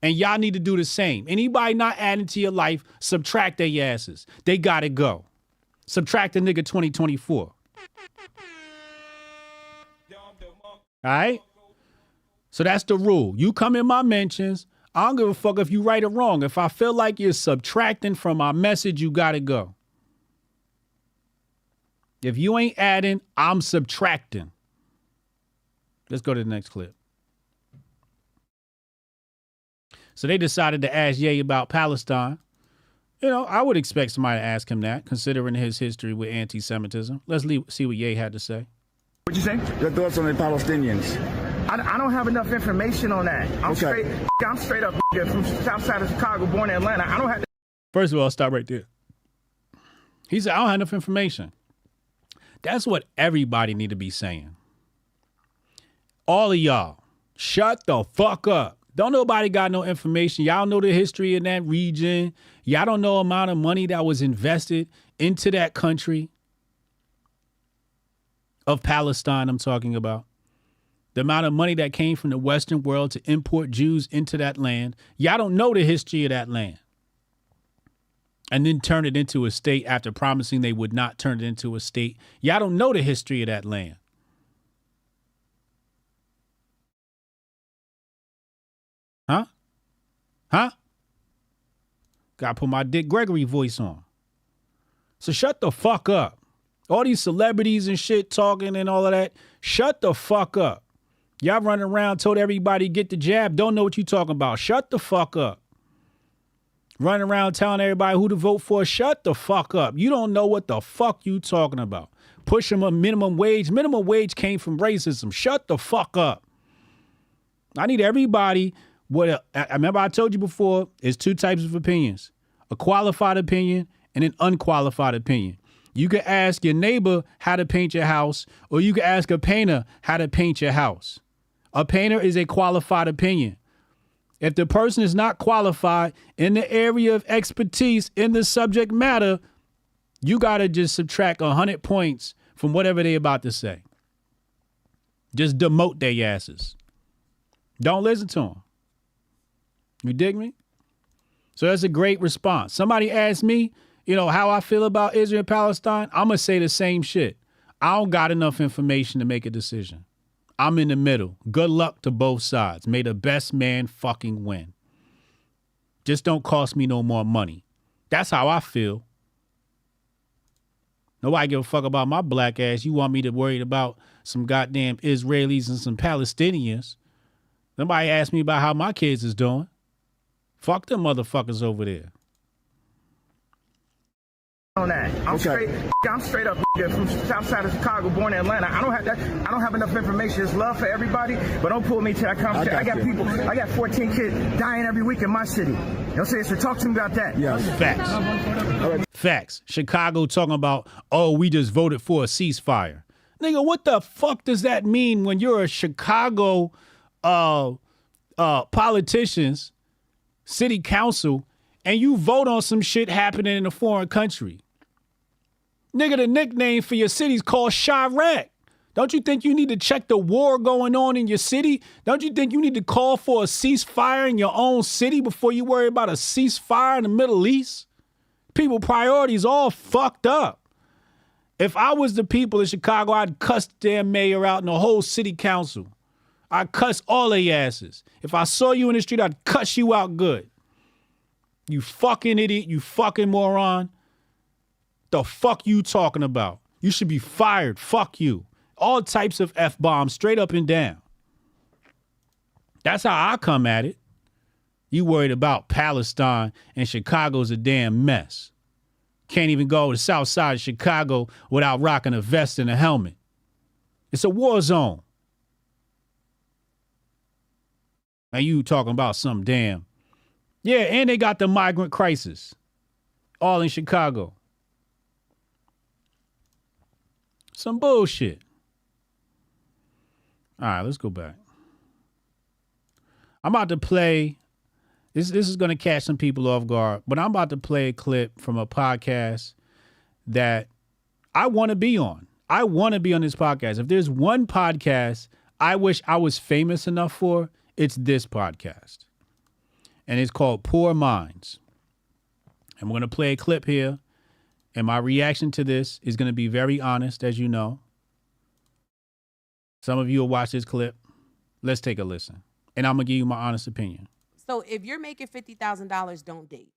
And y'all need to do the same. Anybody not adding to your life, subtract their asses. They got to go. Subtract the nigga 2024. All right? So that's the rule. You come in my mentions, I don't give a fuck if you right or wrong. If I feel like you're subtracting from my message, you got to go. If you ain't adding, I'm subtracting. Let's go to the next clip. So they decided to ask Ye about Palestine. You know, I would expect somebody to ask him that, considering his history with anti-Semitism. Let's see what Ye had to say. What'd you say? Your thoughts on the Palestinians? I don't have enough information on that. I'm straight up from south side of Chicago, born in Atlanta. I don't have. First of all, stop right there. He said, I don't have enough information. That's what everybody need to be saying. All of y'all, shut the fuck up. Don't nobody got no information. Y'all know the history in that region. Y'all don't know the amount of money that was invested into that country of Palestine I'm talking about. The amount of money that came from the Western world to import Jews into that land. Y'all don't know the history of that land. And then turn it into a state after promising they would not turn it into a state. Y'all don't know the history of that land. Huh? Gotta put my Dick Gregory voice on. So shut the fuck up. All these celebrities and shit talking and all of that. Shut the fuck up. Y'all running around, told everybody get the jab. Don't know what you talking about. Shut the fuck up. Running around telling everybody who to vote for. Shut the fuck up. You don't know what the fuck you talking about. Pushing a minimum wage. Minimum wage came from racism. Shut the fuck up. I need everybody. I remember I told you before, there's two types of opinions. A qualified opinion and an unqualified opinion. You can ask your neighbor how to paint your house, or you can ask a painter how to paint your house. A painter is a qualified opinion. If the person is not qualified in the area of expertise in the subject matter, you got to just subtract 100 points from whatever they about to say. Just demote their asses. Don't listen to them. You dig me? So that's a great response. Somebody asked me, how I feel about Israel and Palestine. I'm going to say the same shit. I don't got enough information to make a decision. I'm in the middle. Good luck to both sides. May the best man fucking win. Just don't cost me no more money. That's how I feel. Nobody give a fuck about my black ass. You want me to worry about some goddamn Israelis and some Palestinians. Nobody asked me about how my kids is doing. Fuck them motherfuckers over there. On that, I'm straight up from south side of Chicago, born in Atlanta. I don't have enough information. It's love for everybody, but don't pull me to that conversation. I got 14 kids dying every week in my city. You know what I'm saying? So talk to me about that. Yeah. Facts. Facts. Chicago talking about, we just voted for a ceasefire. Nigga, what the fuck does that mean when you're a Chicago politicians, city council, and you vote on some shit happening in a foreign country? Nigga, the nickname for your city's called Chirac. Don't you think you need to check the war going on in your city? Don't you think you need to call for a ceasefire in your own city before you worry about a ceasefire in the Middle East? People priorities all fucked up. If I was the people of Chicago, I'd cuss their mayor out and the whole city council. I'd cuss all their asses. If I saw you in the street, I'd cuss you out good. You fucking idiot, you fucking moron. The fuck you talking about? You should be fired. Fuck you. All types of F-bombs straight up and down. That's how I come at it. You worried about Palestine and Chicago's a damn mess. Can't even go to the south side of Chicago without rocking a vest and a helmet. It's a war zone. And you talking about some damn. Yeah, and they got the migrant crisis. All in Chicago. Some bullshit. All right, let's go back. I'm about to play. This is going to catch some people off guard, but I'm about to play a clip from a podcast that I want to be on. I want to be on this podcast. If there's one podcast I wish I was famous enough for, it's this podcast. And it's called Poor Minds. I'm going to play a clip here. And my reaction to this is going to be very honest, as you know. Some of you will watch this clip. Let's take a listen. And I'm going to give you my honest opinion. So if you're making $50,000, don't date.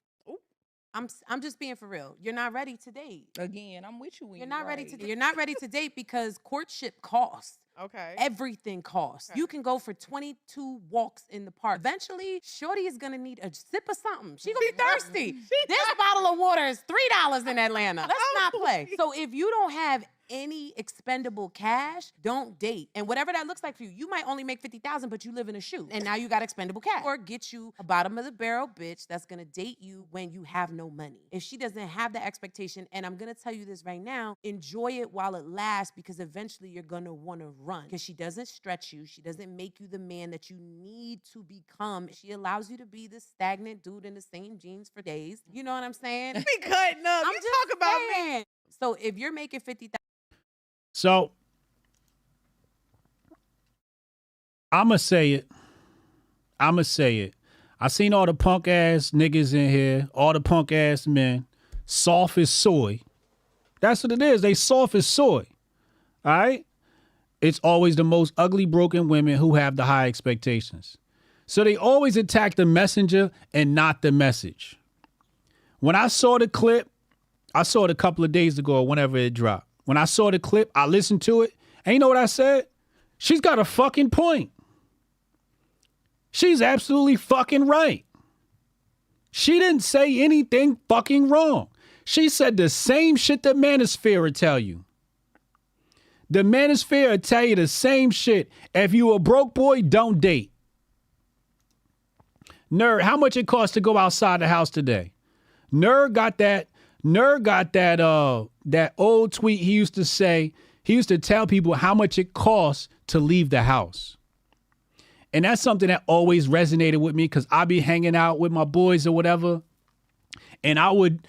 I'm just being for real. You're not ready to date. Again, I'm with you. When you're not ready to date. You're not ready to date because courtship costs. Okay. Everything costs. Okay. You can go for 22 walks in the park. Eventually, shorty is gonna need a sip of something. She's gonna be thirsty. This bottle of water is $3 in Atlanta. Let's not play. So if you don't have any expendable cash, don't date. And whatever that looks like for you, you might only make $50,000, but you live in a shoe. And now you got expendable cash. Or get you a bottom of the barrel bitch that's gonna date you when you have no money. If she doesn't have the expectation, and I'm gonna tell you this right now, enjoy it while it lasts, because eventually you're gonna wanna run. Because she doesn't stretch you. She doesn't make you the man that you need to become. She allows you to be the stagnant dude in the same jeans for days. You know what I'm saying? You be cutting up. I'm you just talk about saying. me. So if you're making $50,000. So, I'ma say it. I seen all the punk ass niggas in here, all the punk ass men, soft as soy. That's what it is. They soft as soy. All right? It's always the most ugly, broken women who have the high expectations. So they always attack the messenger and not the message. When I saw the clip, I saw it a couple of days ago or whenever it dropped. When I saw the clip, I listened to it. And you know what I said? She's got a fucking point. She's absolutely fucking right. She didn't say anything fucking wrong. She said the same shit the manosphere would tell you. The manosphere will tell you the same shit. If you a broke boy, don't date. Nerd, how much it costs to go outside the house today? Nerd got that old tweet he used to say. He used to tell people how much it costs to leave the house. And that's something that always resonated with me because I be hanging out with my boys or whatever. And I would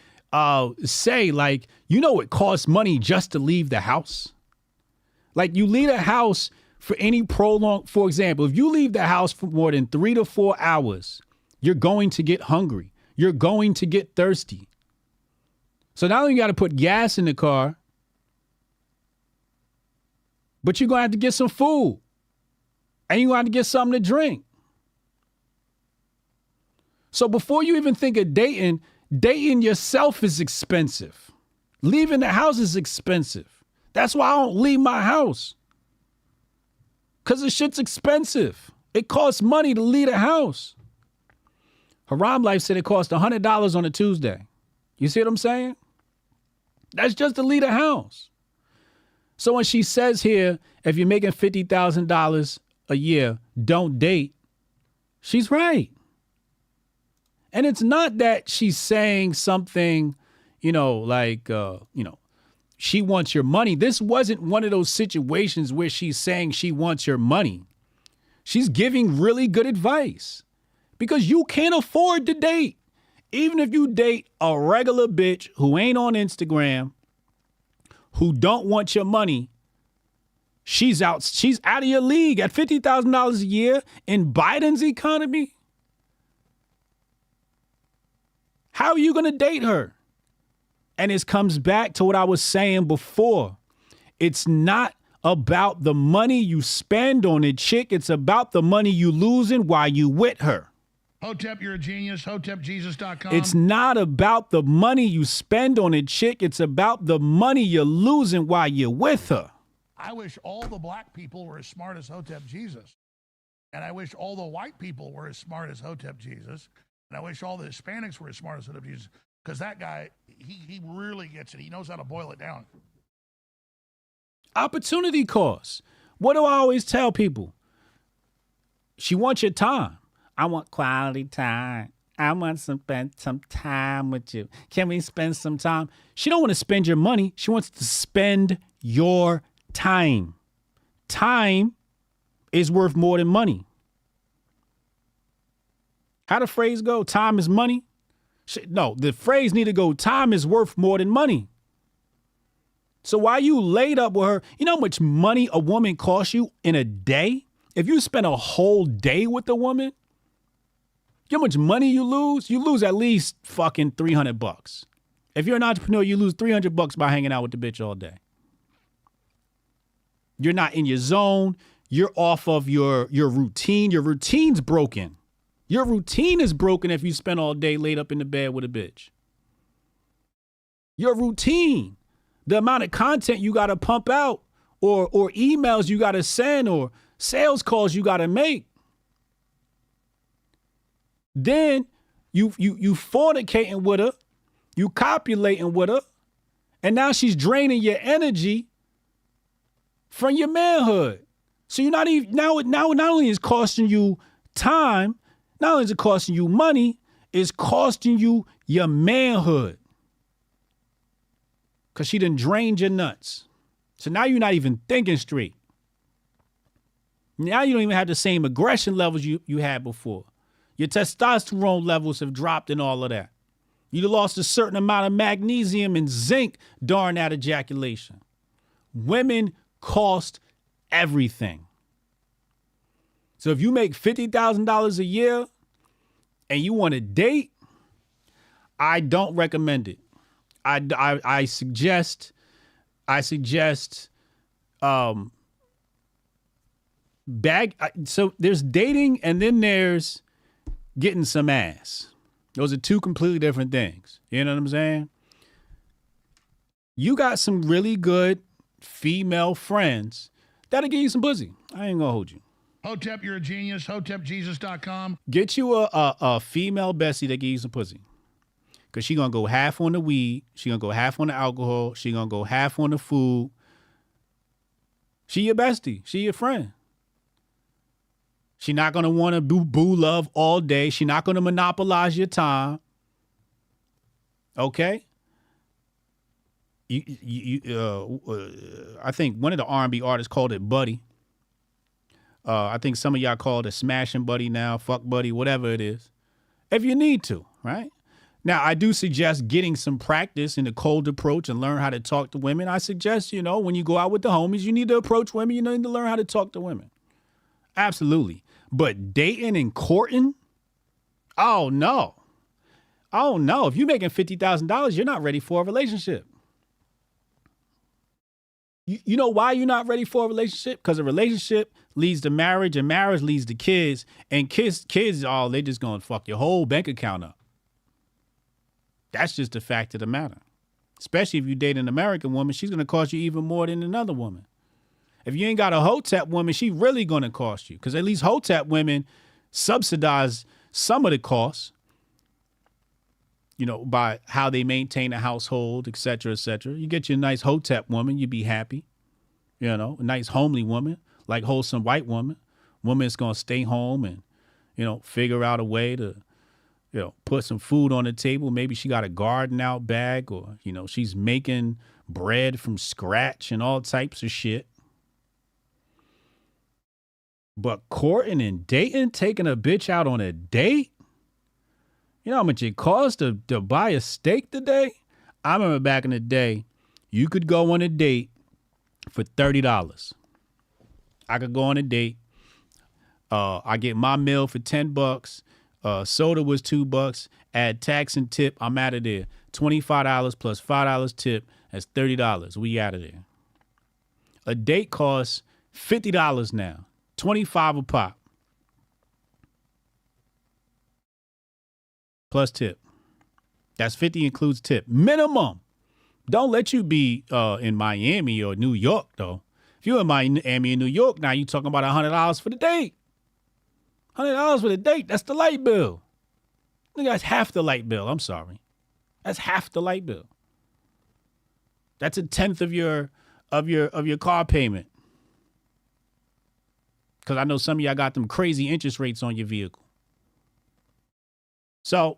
say, like, you know, it costs money just to leave the house. Like, you leave a house for any prolonged, for example, if you leave the house for more than 3 to 4 hours, you're going to get hungry. You're going to get thirsty. So not only you got to put gas in the car, but you're going to have to get some food. And you're going to have to get something to drink. So before you even think of dating yourself is expensive. Leaving the house is expensive. That's why I don't leave my house. Because the shit's expensive. It costs money to leave the house. Haram Life said it cost $100 on a Tuesday. You see what I'm saying? That's just to leave the house. So when she says here, if you're making $50,000 a year, don't date, she's right. And it's not that she's saying something, she wants your money. This wasn't one of those situations where she's saying she wants your money. She's giving really good advice because you can't afford to date. Even if you date a regular bitch who ain't on Instagram, who don't want your money, she's out of your league at $50,000 a year in Biden's economy. How are you going to date her? And it comes back to what I was saying before. It's not about the money you spend on a chick. It's about the money you losing while you with her. Hotep, you're a genius. HotepJesus.com. It's not about the money you spend on a chick. It's about the money you're losing while you're with her. I wish all the black people were as smart as Hotep Jesus. And I wish all the white people were as smart as Hotep Jesus. And I wish all the Hispanics were as smart as Hotep Jesus. Because that guy, he really gets it. He knows how to boil it down. Opportunity cost. What do I always tell people? She wants your time. I want quality time. I want to spend some time with you. Can we spend some time? She don't want to spend your money. She wants to spend your time. Time is worth more than money. How the phrase go? Time is money? No, the phrase need to go, time is worth more than money. So while you laid up with her, you know how much money a woman costs you in a day? If you spend a whole day with a woman, you know how much money you lose? You lose at least fucking $300. If you're an entrepreneur, you lose $300 by hanging out with the bitch all day. You're not in your zone. You're off of your routine. Your routine's broken. Your routine is broken if you spend all day laid up in the bed with a bitch. Your routine, the amount of content you got to pump out or emails you got to send or sales calls you got to make. Then you fornicating with her, you copulating with her, and now she's draining your energy from your manhood. So you're not even now not only is it costing you time, not only is it costing you money, it's costing you your manhood. Because she done drained your nuts. So now you're not even thinking straight. Now you don't even have the same aggression levels you had before. Your testosterone levels have dropped and all of that. You lost a certain amount of magnesium and zinc during that ejaculation. Women cost everything. So if you make $50,000 a year and you want to date, I don't recommend it. I suggest so there's dating and then there's getting some ass. Those are two completely different things. You know what I'm saying? You got some really good female friends that'll give you some pussy. I ain't gonna hold you. Hotep, you're a genius. HotepJesus.com. Get you a female bestie that gives you some pussy. Because she going to go half on the weed. She going to go half on the alcohol. She going to go half on the food. She your bestie. She your friend. She not going to want to boo love all day. She not going to monopolize your time. Okay? I think one of the R&B artists called it Buddy. I think some of y'all call it a smashing buddy now, fuck buddy, whatever it is. If you need to, right? Now, I do suggest getting some practice in the cold approach and learn how to talk to women. I suggest, when you go out with the homies, you need to approach women. You need to learn how to talk to women. Absolutely. But dating and courting? Oh, no. Oh, no. If you're making $50,000, you're not ready for a relationship. You know why you're not ready for a relationship? Because a relationship leads to marriage, and marriage leads to kids. And kids, they just going to fuck your whole bank account up. That's just the fact of the matter. Especially if you date an American woman, she's going to cost you even more than another woman. If you ain't got a Hotep woman, she really going to cost you. Because at least Hotep women subsidize some of the costs, by how they maintain a household, et cetera, et cetera. You get you a nice Hotep woman, you'd be happy. A nice homely woman, like wholesome white woman. Woman that's going to stay home and, figure out a way to, put some food on the table. Maybe she got a garden out back, or, she's making bread from scratch and all types of shit. But courting and dating, taking a bitch out on a date? You know how much it costs to buy a steak today? I remember back in the day, you could go on a date for $30. I could go on a date. I get my meal for $10. Soda was $2. Add tax and tip, I'm out of there. $25 plus $5 tip, that's $30. We out of there. A date costs $50 now. $25 a pop. Plus tip. That's 50 includes tip. Minimum. Don't let you be in Miami or New York, though. If you're in Miami or New York, now you're talking about $100 for the date. $100 for the date. That's the light bill. That's half the light bill. I'm sorry. That's half the light bill. That's a tenth of your car payment. Because I know some of y'all got them crazy interest rates on your vehicle. So,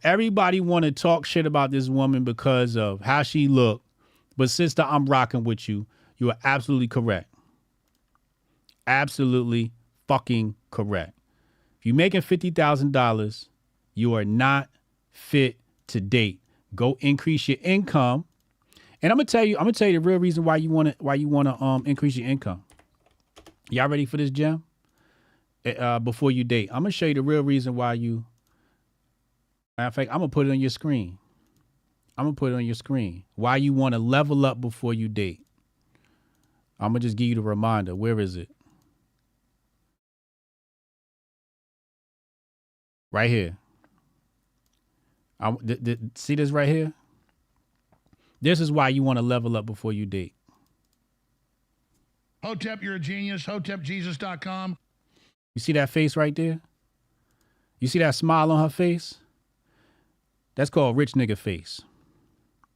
everybody want to talk shit about this woman because of how she looked. But sister, I'm rocking with you. You are absolutely correct. Absolutely fucking correct. If you're making $50,000, you are not fit to date. Go increase your income. And I'm gonna tell you the real reason why you want to increase your income. Y'all ready for this, Jim? Before you date, I'm gonna show you the real reason why you. Matter of fact, I'm going to put it on your screen. Why you want to level up before you date. I'm going to just give you the reminder. Where is it? Right here. See this right here? This is why you want to level up before you date. Hotep, you're a genius. HotepJesus.com. You see that face right there? You see that smile on her face? That's called rich nigga face.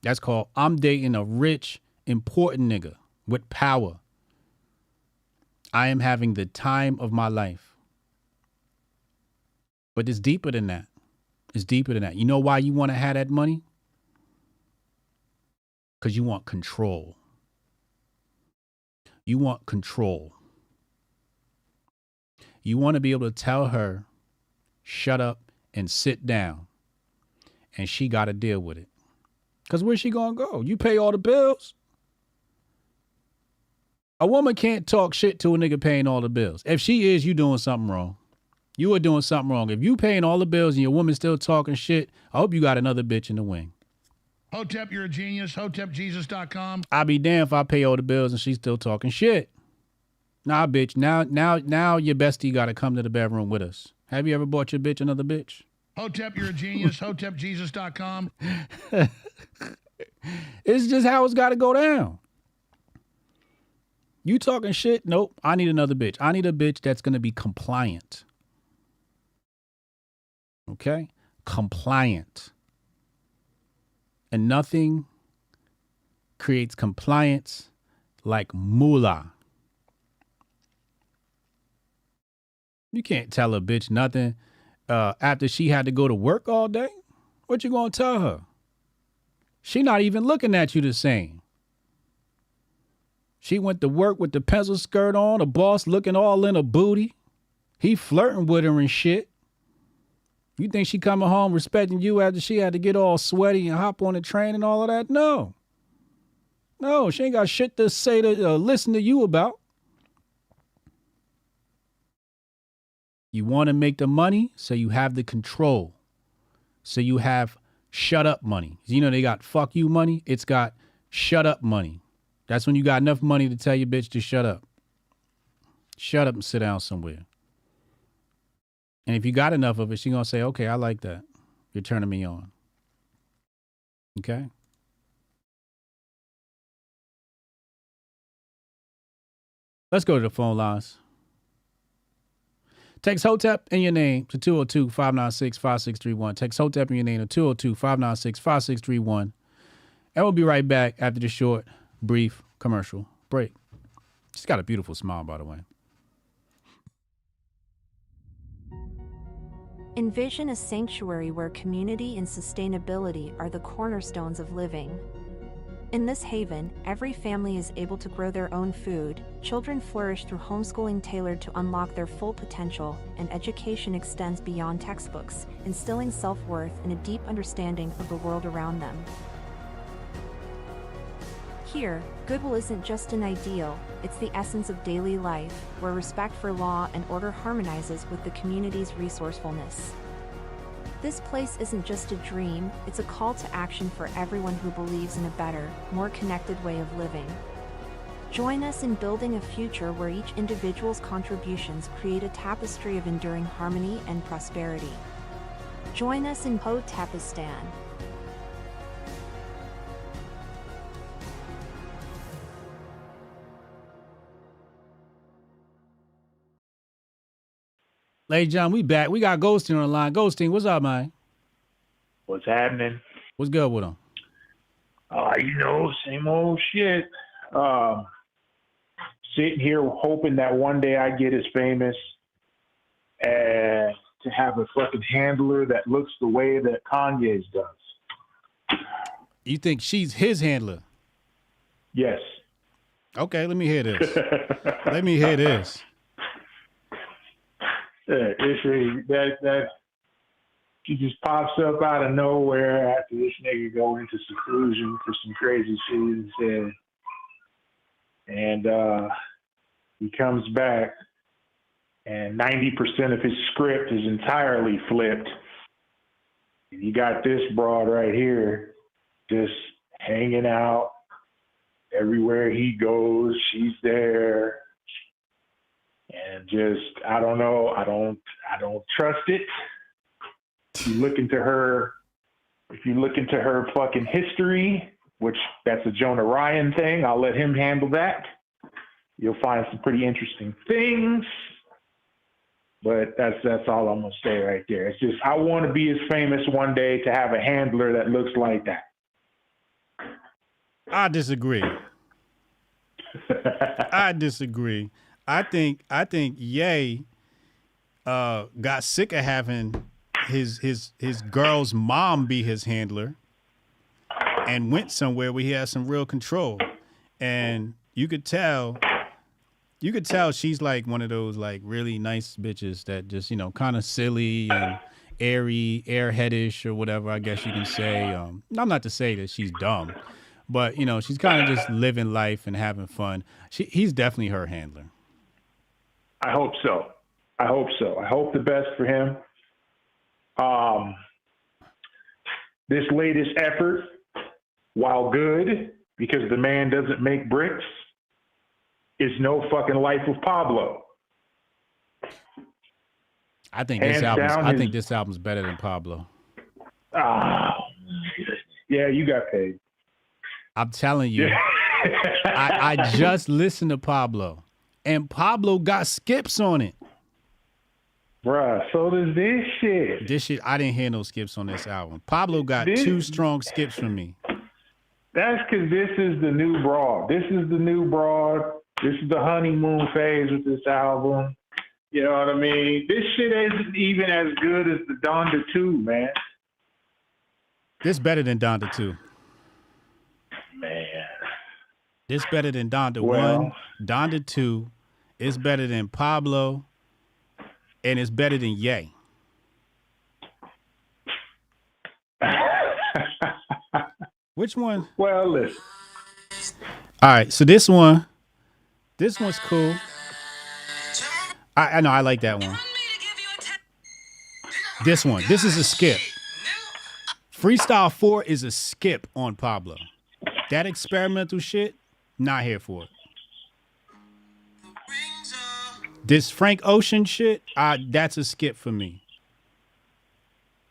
That's called I'm dating a rich, important nigga with power. I am having the time of my life. But it's deeper than that. You know why you want to have that money? Because you want control. You want control. You want to be able to tell her, shut up and sit down. And she got to deal with it. Because where's she going to go? You pay all the bills. A woman can't talk shit to a nigga paying all the bills. If she is, you doing something wrong. You are doing something wrong. If you paying all the bills and your woman still talking shit, I hope you got another bitch in the wing. Hotep, you're a genius. HotepJesus.com. I'll be damned if I pay all the bills and she's still talking shit. Nah, bitch. Now your bestie got to come to the bedroom with us. Have you ever bought your bitch another bitch? Hotep, you're a genius. HotepJesus.com. It's just how it's got to go down. You talking shit? Nope. I need another bitch. I need a bitch that's going to be compliant. Okay? Compliant. And nothing creates compliance like moolah. You can't tell a bitch nothing after she had to go to work all day. What you gonna tell her? She not even looking at you the same. She went to work with the pencil skirt on, the boss looking all in her booty. He flirting with her and shit. You think she coming home respecting you after she had to get all sweaty and hop on the train and all of that? No. No, she ain't got shit to say to listen to you about. You want to make the money, so you have the control. So you have shut up money. You know they got fuck you money. It's got shut up money. That's when you got enough money to tell your bitch to shut up. Shut up and sit down somewhere. And if you got enough of it, she gonna say, okay, I like that. You're turning me on. Okay? Let's go to the phone lines. Text Hotep in your name to 202-596-5631. Text Hotep in your name to 202-596-5631. And we'll be right back after the short, brief commercial break. She's got a beautiful smile, by the way. Envision a sanctuary where community and sustainability are the cornerstones of living. In this haven, every family is able to grow their own food, children flourish through homeschooling tailored to unlock their full potential, and education extends beyond textbooks, instilling self-worth and a deep understanding of the world around them. Here, goodwill isn't just an ideal, it's the essence of daily life, where respect for law and order harmonizes with the community's resourcefulness. This place isn't just a dream, it's a call to action for everyone who believes in a better, more connected way of living. Join us in building a future where each individual's contributions create a tapestry of enduring harmony and prosperity. Join us in Hotepistan. Ladies and gentlemen, we back. We got Goldstein on the line. Goldstein, what's up, man? What's happening? What's good with him? Same old shit. Sitting here hoping that one day I get as famous as to have a fucking handler that looks the way that Kanye's does. You think she's his handler? Yes. Okay, let me hear this. Let me hear this. That she just pops up out of nowhere after this nigga go into seclusion for some crazy shit he said. And he comes back and 90% of his script is entirely flipped. And you got this broad right here just hanging out. Everywhere he goes, she's there. And just, I don't know, I don't trust it. If you look into her fucking history, which that's a Jonah Ryan thing, I'll let him handle that. You'll find some pretty interesting things. But that's all I'm gonna say right there. It's just, I want to be as famous one day to have a handler that looks like that. I disagree. I disagree. I think Ye got sick of having his girl's mom be his handler and went somewhere where he has some real control. And you could tell she's like one of those like really nice bitches that just, kind of silly and airy, airheadish or whatever, I guess you can say. I'm not to say that she's dumb, but she's kind of just living life and having fun. He's definitely her handler. I hope so. I hope the best for him. This latest effort, while good, because the man doesn't make bricks, is no fucking Life of Pablo. I think this album's better than Pablo. Yeah, you got paid. I'm telling you. I just listened to Pablo, and Pablo got skips on it. Bruh, so does this shit. This shit, I didn't hear no skips on this album. Pablo got 2 strong skips from me. That's because this is the new broad. This is the new broad. This is the honeymoon phase with this album. You know what I mean? This shit isn't even as good as the Donda 2, man. This better than Donda 2. Man. This better than Donda 1. Donda 2 is better than Pablo, and it's better than Ye. Which one? Well, listen. All right, so this one's cool. I know, I like that one. This is a skip. Freestyle 4 is a skip on Pablo. That experimental shit, not here for it. This Frank Ocean shit, that's a skip for me.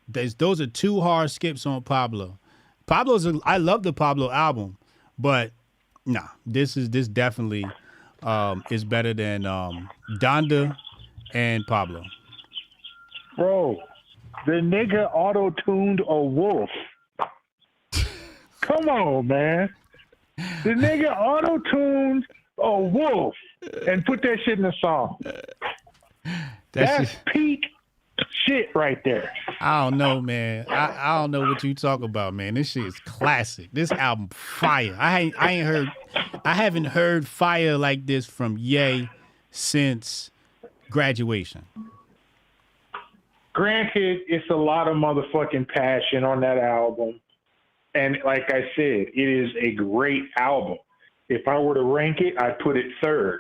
Those are 2 hard skips on Pablo. I love the Pablo album, but nah, this definitely is better than Donda and Pablo. Bro, the nigga auto-tuned a wolf. Come on, man. The nigga auto-tuned a wolf and put that shit in the song. That's peak shit right there. I don't know, man. I don't know what you talk about, man. This shit is classic. This album fire. I haven't heard fire like this from Ye since Graduation. Granted, it's a lot of motherfucking passion on that album. And like I said, it is a great album. If I were to rank it, I'd put it 3rd.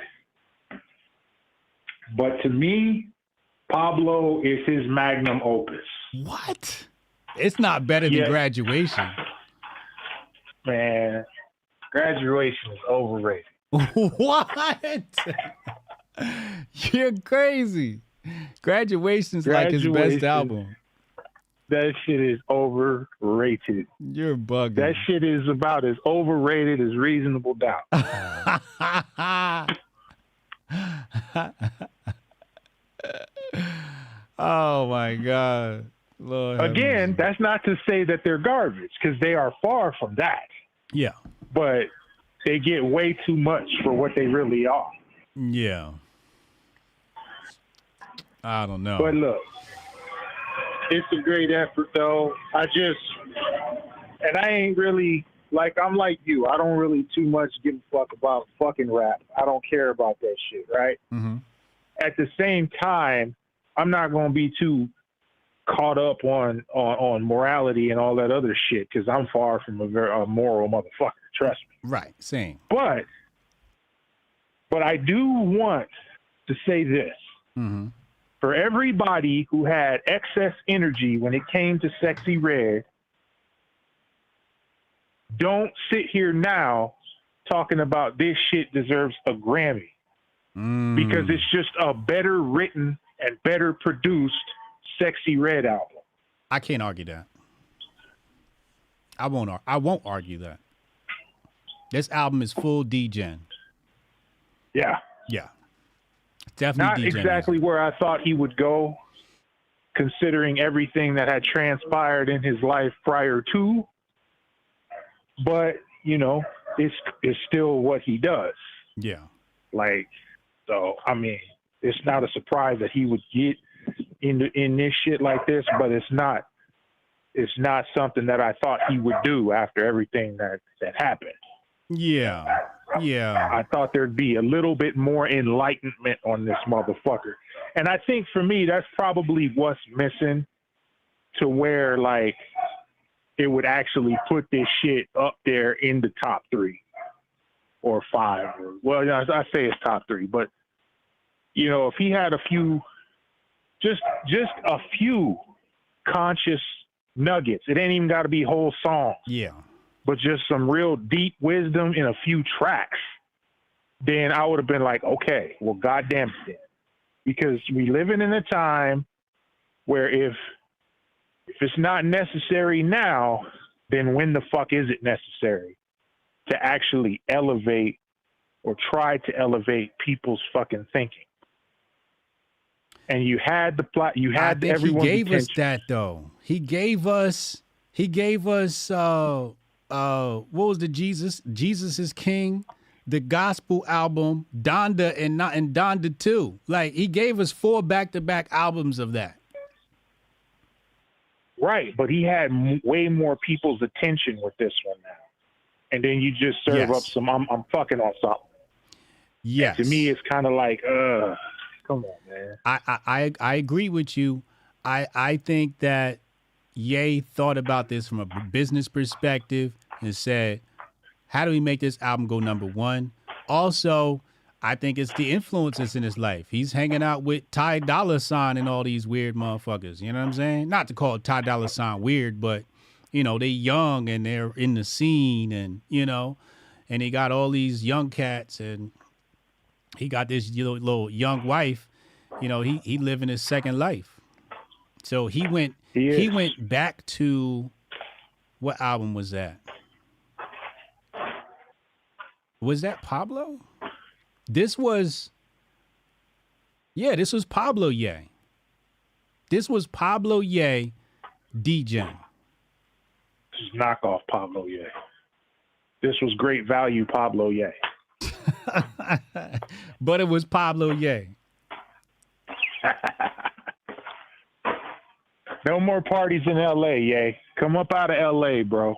But to me, Pablo is his magnum opus. What? It's not better than Graduation. Man, Graduation is overrated. What? You're crazy. Graduation's like his best album. That shit is overrated. You're bugging. That shit is about as overrated as Reasonable Doubt. Oh my God. Lord Again, that's not to say that they're garbage, because they are far from that. Yeah. But they get way too much for what they really are. Yeah. I don't know. But look, it's a great effort, though. I ain't really, I'm like you. I don't really too much give a fuck about fucking rap. I don't care about that shit, right? Mm-hmm. At the same time, I'm not going to be too caught up on morality and all that other shit, because I'm far from a moral motherfucker, trust me. Right, same. But I do want to say this. Mm-hmm. For everybody who had excess energy when it came to Sexy Red, don't sit here now talking about this shit deserves a Grammy. Because it's just a better written and better produced Sexy Red album. I can't argue that. I won't argue that. This album is full D-Gen. Yeah. Yeah. Definitely Not exactly where I thought he would go, considering everything that had transpired in his life prior to. But, it's still what he does. Yeah. So, I mean, it's not a surprise that he would get in this shit like this, but it's not something that I thought he would do after everything that happened. Yeah. Yeah. I thought there'd be a little bit more enlightenment on this motherfucker. And I think for me, that's probably what's missing, to where it would actually put this shit up there in the top 3 or 5. I say it's top 3, but if he had a few, just a few conscious nuggets, it ain't even got to be whole songs. Yeah. But just some real deep wisdom in a few tracks, then I would have been like, okay, well, goddamn it then. Because we living in a time where if it's not necessary now, then when the fuck is it necessary? to actually elevate or try to elevate people's fucking thinking. And you had the plot. You had everyone's he gave attention. us that though. He gave us. What was the Jesus is King, the gospel album, Donda and Donda 2. Like he gave us 4 back-to-back albums of that. Right, but he had way more people's attention with this one now. And then you just serve up some. I'm fucking on something. Yes. And to me, it's kind of like, come on, man. I agree with you. I think that Ye thought about this from a business perspective and said, how do we make this album go #1? Also, I think it's the influences in his life. He's hanging out with Ty Dolla $ign and all these weird motherfuckers. You know what I'm saying? Not to call Ty Dolla $ign weird, but, you know, they young and they're in the scene and, you know, and he got all these young cats and he got this little young wife. You know, he living his second life. So he went back to, what album was that? Was that Pablo? This was Pablo Ye. This was Pablo Ye, DJing. This is knockoff Pablo Ye. This was great value Pablo Ye. But it was Pablo Ye. No more parties in L.A., Ye. Come up out of L.A., bro.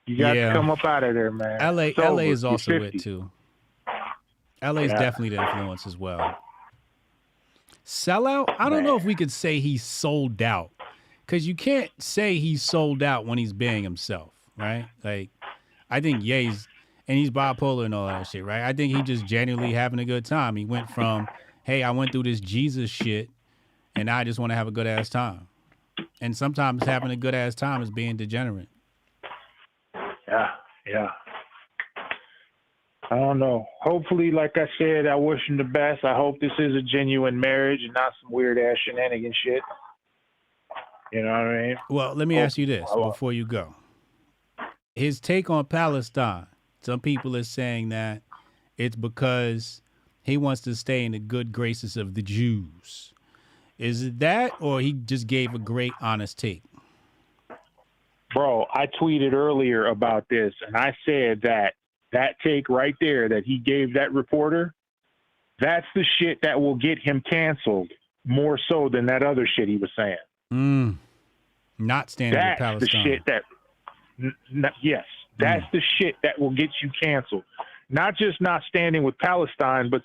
You got to come up out of there, man. LA is also it too. LA is definitely the influence as well. Sellout? I don't know if we could say he's sold out, because you can't say he's sold out when he's being himself, right? Like, I think he's bipolar and all that shit, right? I think he just genuinely having a good time. He went from, hey, I went through this Jesus shit, and I just want to have a good ass time. And sometimes having a good ass time is being degenerate. Yeah. I don't know. Hopefully, like I said, I wish him the best. I hope this is a genuine marriage and not some weird ass shenanigan shit. You know what I mean? Well, let me ask you this before you go. His take on Palestine. Some people are saying that it's because he wants to stay in the good graces of the Jews. Is it that, or he just gave a great, honest take? Bro, I tweeted earlier about this, and I said that take right there that he gave that reporter, that's the shit that will get him canceled more so than that other shit he was saying. Not standing with Palestine. That's the shit that, yes, that's the shit that will get you canceled. Not just not standing with Palestine, but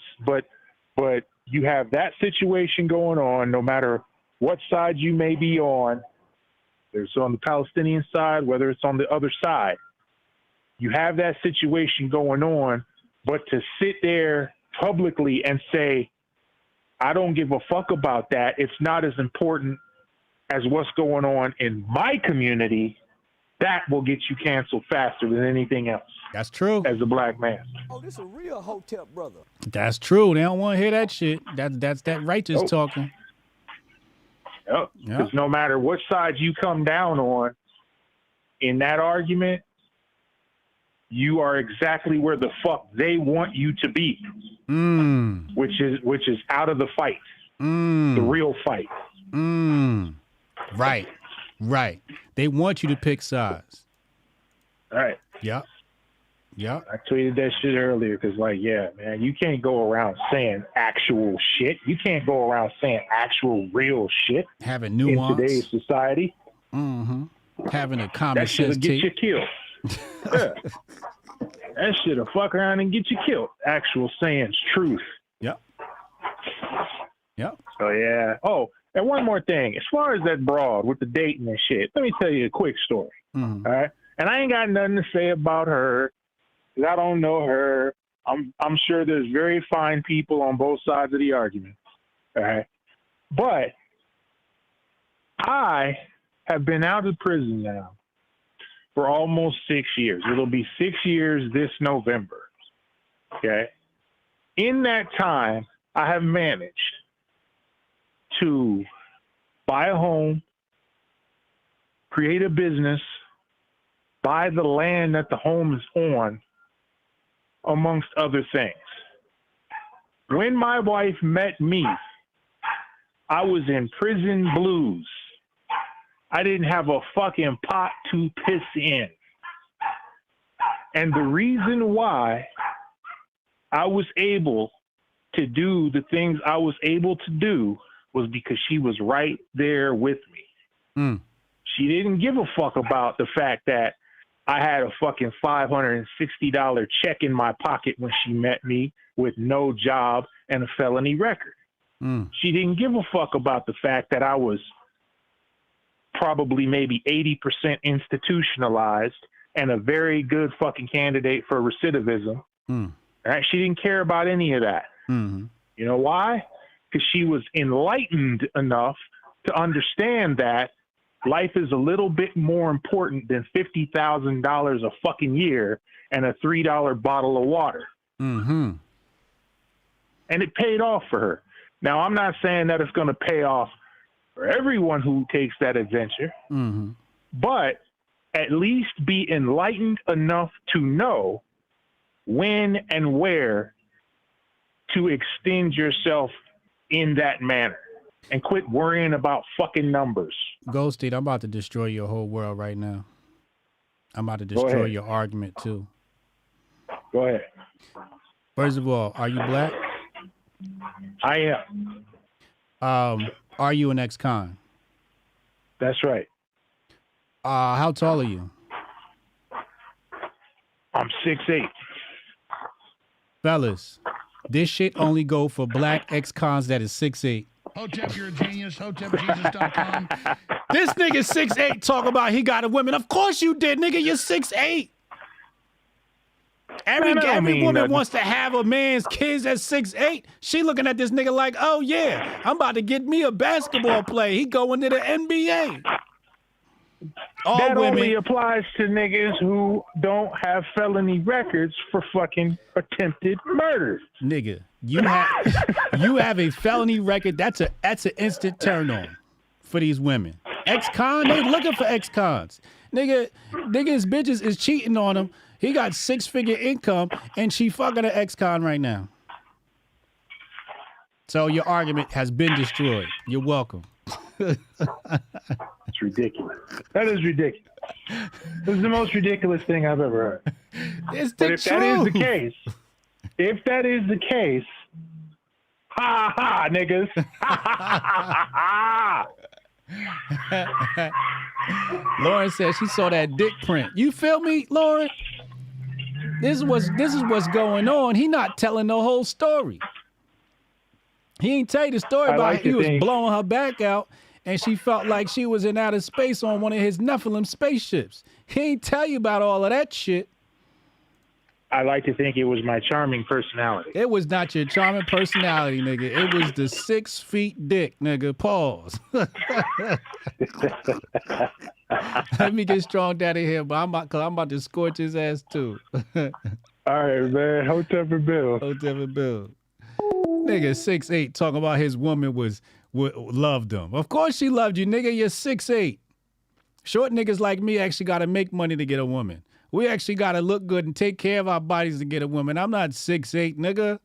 you have that situation going on no matter what side you may be on. Whether it's on the Palestinian side, whether it's on the other side. You have that situation going on, but to sit there publicly and say, I don't give a fuck about that, it's not as important as what's going on in my community, that will get you canceled faster than anything else. That's true. As a black man. Oh, this a real Hotep brother. That's true. They don't want to hear that shit. That's that righteous talking. Yep. Because no matter what side you come down on in that argument, you are exactly where the fuck they want you to be. Which is out of the fight. The real fight. Right. They want you to pick sides. All right. Yep. I tweeted that shit earlier because, like, yeah, man, you can't go around saying actual shit. You can't go around saying actual real shit. Having nuance. In today's society. Having a common that sense get you killed. Yeah. That shit'll fuck around and get you killed. Actual sayings, truth. Yep. So, yeah. Oh, and one more thing. As far as that broad with the dating and shit, let me tell you a quick story. All right? And I ain't got nothing to say about her. I don't know her. I'm sure there's very fine people on both sides of the argument. All right. But I have been out of prison now for almost 6 years. It'll be 6 years this November. Okay. In that time, I have managed to buy a home, create a business, buy the land that the home is on, amongst other things. When my wife met me, I was in prison blues. I didn't have a fucking pot to piss in. And the reason why I was able to do the things I was able to do was because she was right there with me. She didn't give a fuck about the fact that I had a fucking $560 check in my pocket when she met me with no job and a felony record. She didn't give a fuck about the fact that I was probably maybe 80% institutionalized and a very good fucking candidate for recidivism. Right? She didn't care about any of that. You know why? Because she was enlightened enough to understand that life is a little bit more important than $50,000 a fucking year and a $3 bottle of water. And it paid off for her. Now, I'm not saying that it's going to pay off for everyone who takes that adventure, but at least be enlightened enough to know when and where to extend yourself in that manner and quit worrying about fucking numbers. Ghosty, I'm about to destroy your whole world right now. I'm about to destroy your argument too. Go ahead. First of all, are you black? I am. Are you an ex-con? That's right. How tall are you? I'm 6'8". Fellas, this shit only go for black ex-cons that is 6'8". Hotep, you're a genius. HotepJesus.com. This nigga 6'8" talk about he got a woman. Of course you did, nigga. You're 6'8". Every woman wants to have a man's kids at 6'8". She looking at this nigga like, oh yeah, I'm about to get me a basketball player. He going to the NBA. That only applies to niggas who don't have felony records for fucking attempted murder. Nigga, you have a felony record. That's an instant turn on for these women. Ex-con, they looking for ex-cons. Niggas bitches is cheating on him. He got 6-figure income and she fucking an ex-con right now. So your argument has been destroyed. You're welcome. It's ridiculous. That is ridiculous. This is the most ridiculous thing I've ever heard. It's but if that is the case, ha ha, niggas. Lauren said she saw that dick print. You feel me, Lauren? This is what's going on. He not telling the whole story. He ain't tell you the story about he was blowing her back out and she felt like she was in outer space on one of his Nephilim spaceships. He ain't tell you about all of that shit. I like to think it was my charming personality. It was not your charming personality, nigga. It was the 6 feet dick, nigga. Pause. Let me get Strong Daddy here, but I'm about to scorch his ass too. All right, man. Hotep and Bill. Hotep and Bill. Nigga 6'8" talking about his woman loved him. Of course she loved you, nigga. You're 6'8". Short niggas like me actually got to make money to get a woman. We actually got to look good and take care of our bodies to get a woman. I'm not 6'8", nigga.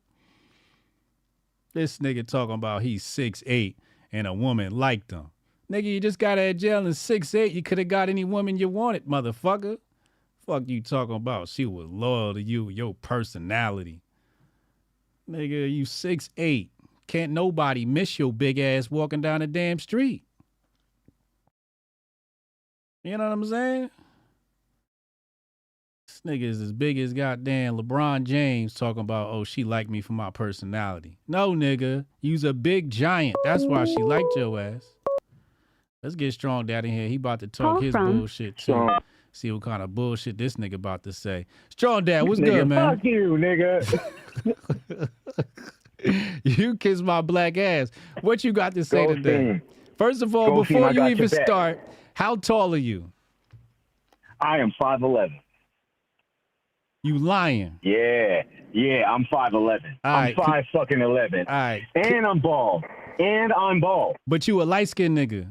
This nigga talking about he's 6'8" and a woman liked him. Nigga, you just got out of jail and 6'8". You could have got any woman you wanted, motherfucker. Fuck you talking about? She was loyal to you, your personality. Nigga, you 6'8". Can't nobody miss your big ass walking down the damn street. You know what I'm saying? This nigga is as big as goddamn LeBron James talking about, oh, she liked me for my personality. No, nigga. You's a big giant. That's why she liked your ass. Let's get Strong Daddy here. He about to talk his bullshit, too. See what kind of bullshit this nigga about to say. Strong Dad, what's good, man? Fuck you, nigga. You kiss my black ass. What you got to say today? First of all, before you even start, how tall are you? I am 5'11". You lying. Yeah, I'm 5'11". I'm 5'11". All right. And I'm bald. But you a light-skinned nigga.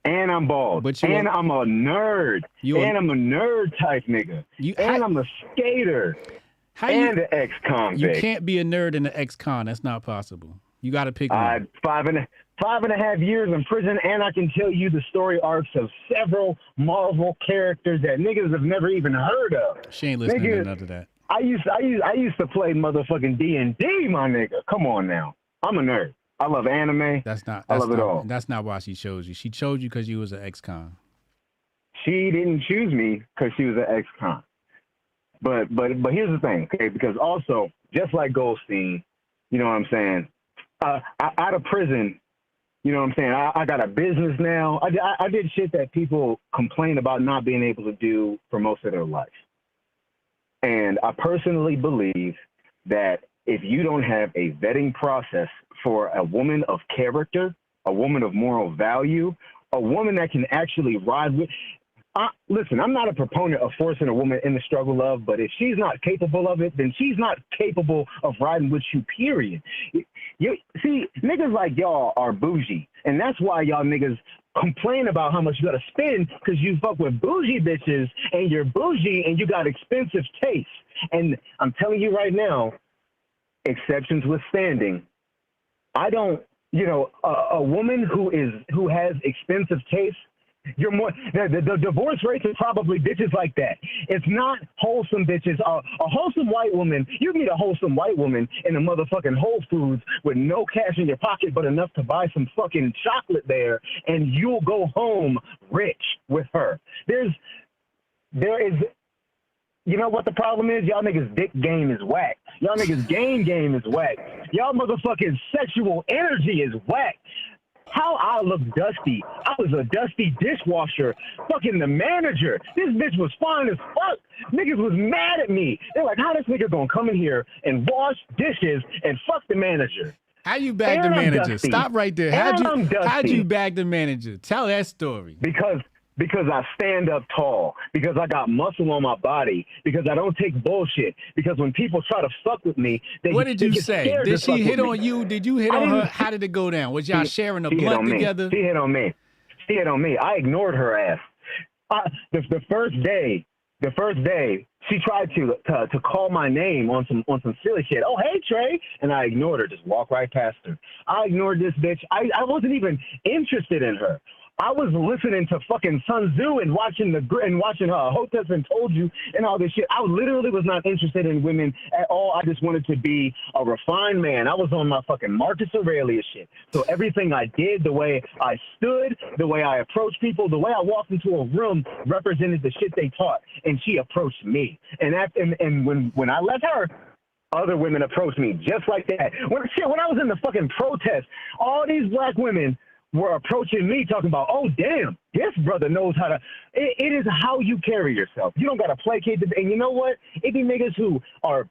And I'm bald. And I'm a nerd. And I'm a nerd type nigga. I'm a skater. And an ex-convict. You can't be a nerd and an ex-con. That's not possible. You got to pick one. 5.5 years in prison, and I can tell you the story arcs of several Marvel characters that niggas have never even heard of. She ain't listening to none of that. I used to play motherfucking D&D, my nigga. Come on now. I'm a nerd. I love anime. I love it all. That's not why she chose you. She chose you because you was an ex-con. She didn't choose me because she was an ex-con. But here's the thing, okay? Because also, just like Goldstein, you know what I'm saying? Out of prison, you know what I'm saying? I got a business now. I did shit that people complain about not being able to do for most of their life. And I personally believe that if you don't have a vetting process for a woman of character, a woman of moral value, a woman that can actually ride with... listen, I'm not a proponent of forcing a woman in the struggle of, but if she's not capable of it, then she's not capable of riding with you, period. See, niggas like y'all are bougie, and that's why y'all niggas complain about how much you gotta spend, because you fuck with bougie bitches, and you're bougie, and you got expensive taste. And I'm telling you right now, exceptions withstanding, I don't, a woman who has expensive taste, you're more the divorce rates are probably bitches like that. It's not wholesome bitches. A wholesome white woman, you meet a wholesome white woman in a motherfucking Whole Foods with no cash in your pocket but enough to buy some fucking chocolate there, and you'll go home rich with her. There is you know what the problem is? Y'all niggas dick game is whack. Y'all niggas game is whack. Y'all motherfucking sexual energy is whack. How I look dusty. I was a dusty dishwasher. Fucking the manager. This bitch was fine as fuck. Niggas was mad at me. They're like, how this nigga gonna come in here and wash dishes and fuck the manager? How you bag the manager? Stop right there. How'd you bag the manager? Tell that story. Because I stand up tall, because I got muscle on my body, because I don't take bullshit, because when people try to fuck with me, what did you say? Did she hit on you? Did you hit on her? How did it go down? Was y'all sharing a blunt together? She hit on me. I ignored her ass. The first day, she tried to call my name on some silly shit. Oh, hey, Trey. And I ignored her, just walked right past her. I ignored this bitch. I wasn't even interested in her. I was listening to fucking Sun Tzu and watching Hotep and Told You and all this shit. I literally was not interested in women at all. I just wanted to be a refined man. I was on my fucking Marcus Aurelius shit. So everything I did, the way I stood, the way I approached people, the way I walked into a room represented the shit they taught. And she approached me. And when I left her, other women approached me just like that. When I was in the fucking protest, all these black women were approaching me talking about, oh, damn, this brother knows how to. It is how you carry yourself. You don't got to placate them. And you know what? It be niggas who are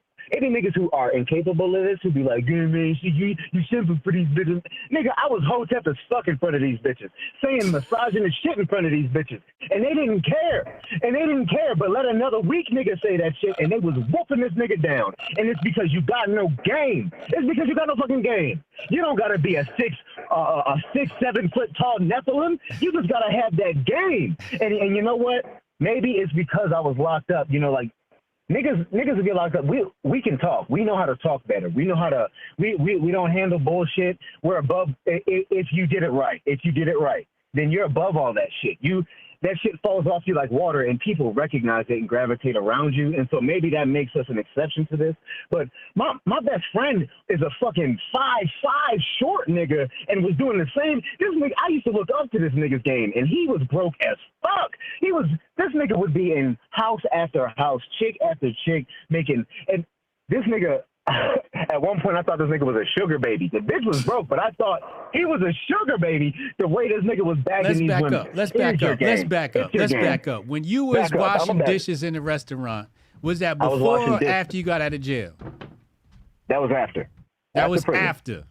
incapable of this who be like, yeah, man, you simple for these bitches. Nigga, I was Hotep as fuck in front of these bitches, saying misogynist shit in front of these bitches. And they didn't care. But let another weak nigga say that shit, and they was whooping this nigga down. And it's because you got no game. It's because you got no fucking game. You don't got to be a 7 foot tall Nephilim. You just got to have that game. And you know what? Maybe it's because I was locked up, like, Niggas will get locked up. We can talk. We know how to talk better. We know how to. We don't handle bullshit. We're above. If you did it right, then you're above all that shit. That shit falls off you like water, and people recognize it and gravitate around you. And so maybe that makes us an exception to this. But my best friend is a fucking 5'5" short nigga and was doing the same. This nigga, I used to look up to this nigga's game, and he was broke as fuck. This nigga would be in house after house, chick after chick, making. And this nigga, at one point, I thought this nigga was a sugar baby. The bitch was broke, but I thought he was a sugar baby the way this nigga was bagging these women. Let's back up. When you was washing dishes in the restaurant, was that before or after you got out of jail? That was after. That was after.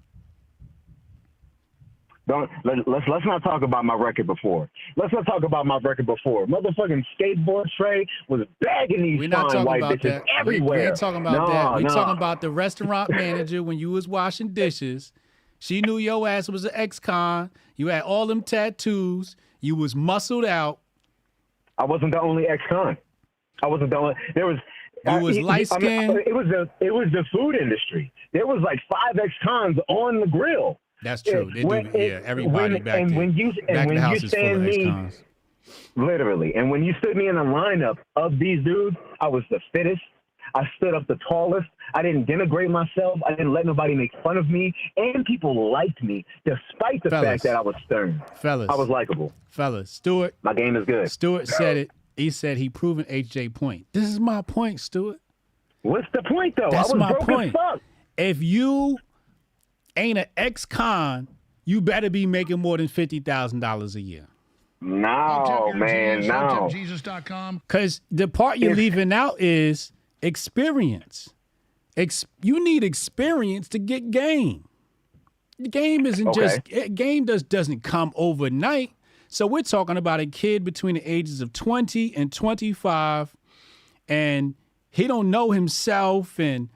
Let's not talk about my record before. Motherfucking skateboard Trey was bagging these fine white bitches everywhere. We ain't talking about that. We talking about the restaurant manager when you was washing dishes. She knew your ass was an ex-con. You had all them tattoos. You was muscled out. I wasn't the only ex-con. I wasn't the only. There was. You was light-skinned. It was the food industry. There was like 5 ex-cons on the grill. That's true. Everybody back there. When you stand me, ex-cons. literally, and when you stood me in a lineup of these dudes, I was the fittest. I stood up the tallest. I didn't denigrate myself. I didn't let nobody make fun of me, and people liked me despite the fact that I was stern. Fellas, I was likable. Fellas, Stuart. My game is good. Stuart said it. He said he proven HJ point. This is my point, Stuart. What's the point, though? That's I was my broke point. as fuck. If you ain't an ex-con, you better be making more than $50,000 a year. No, man, no. HotepJesus.com. Because the part you're leaving out is experience. You need experience to get game. The game isn't doesn't come overnight. So we're talking about a kid between the ages of 20 and 25, and he don't know himself, and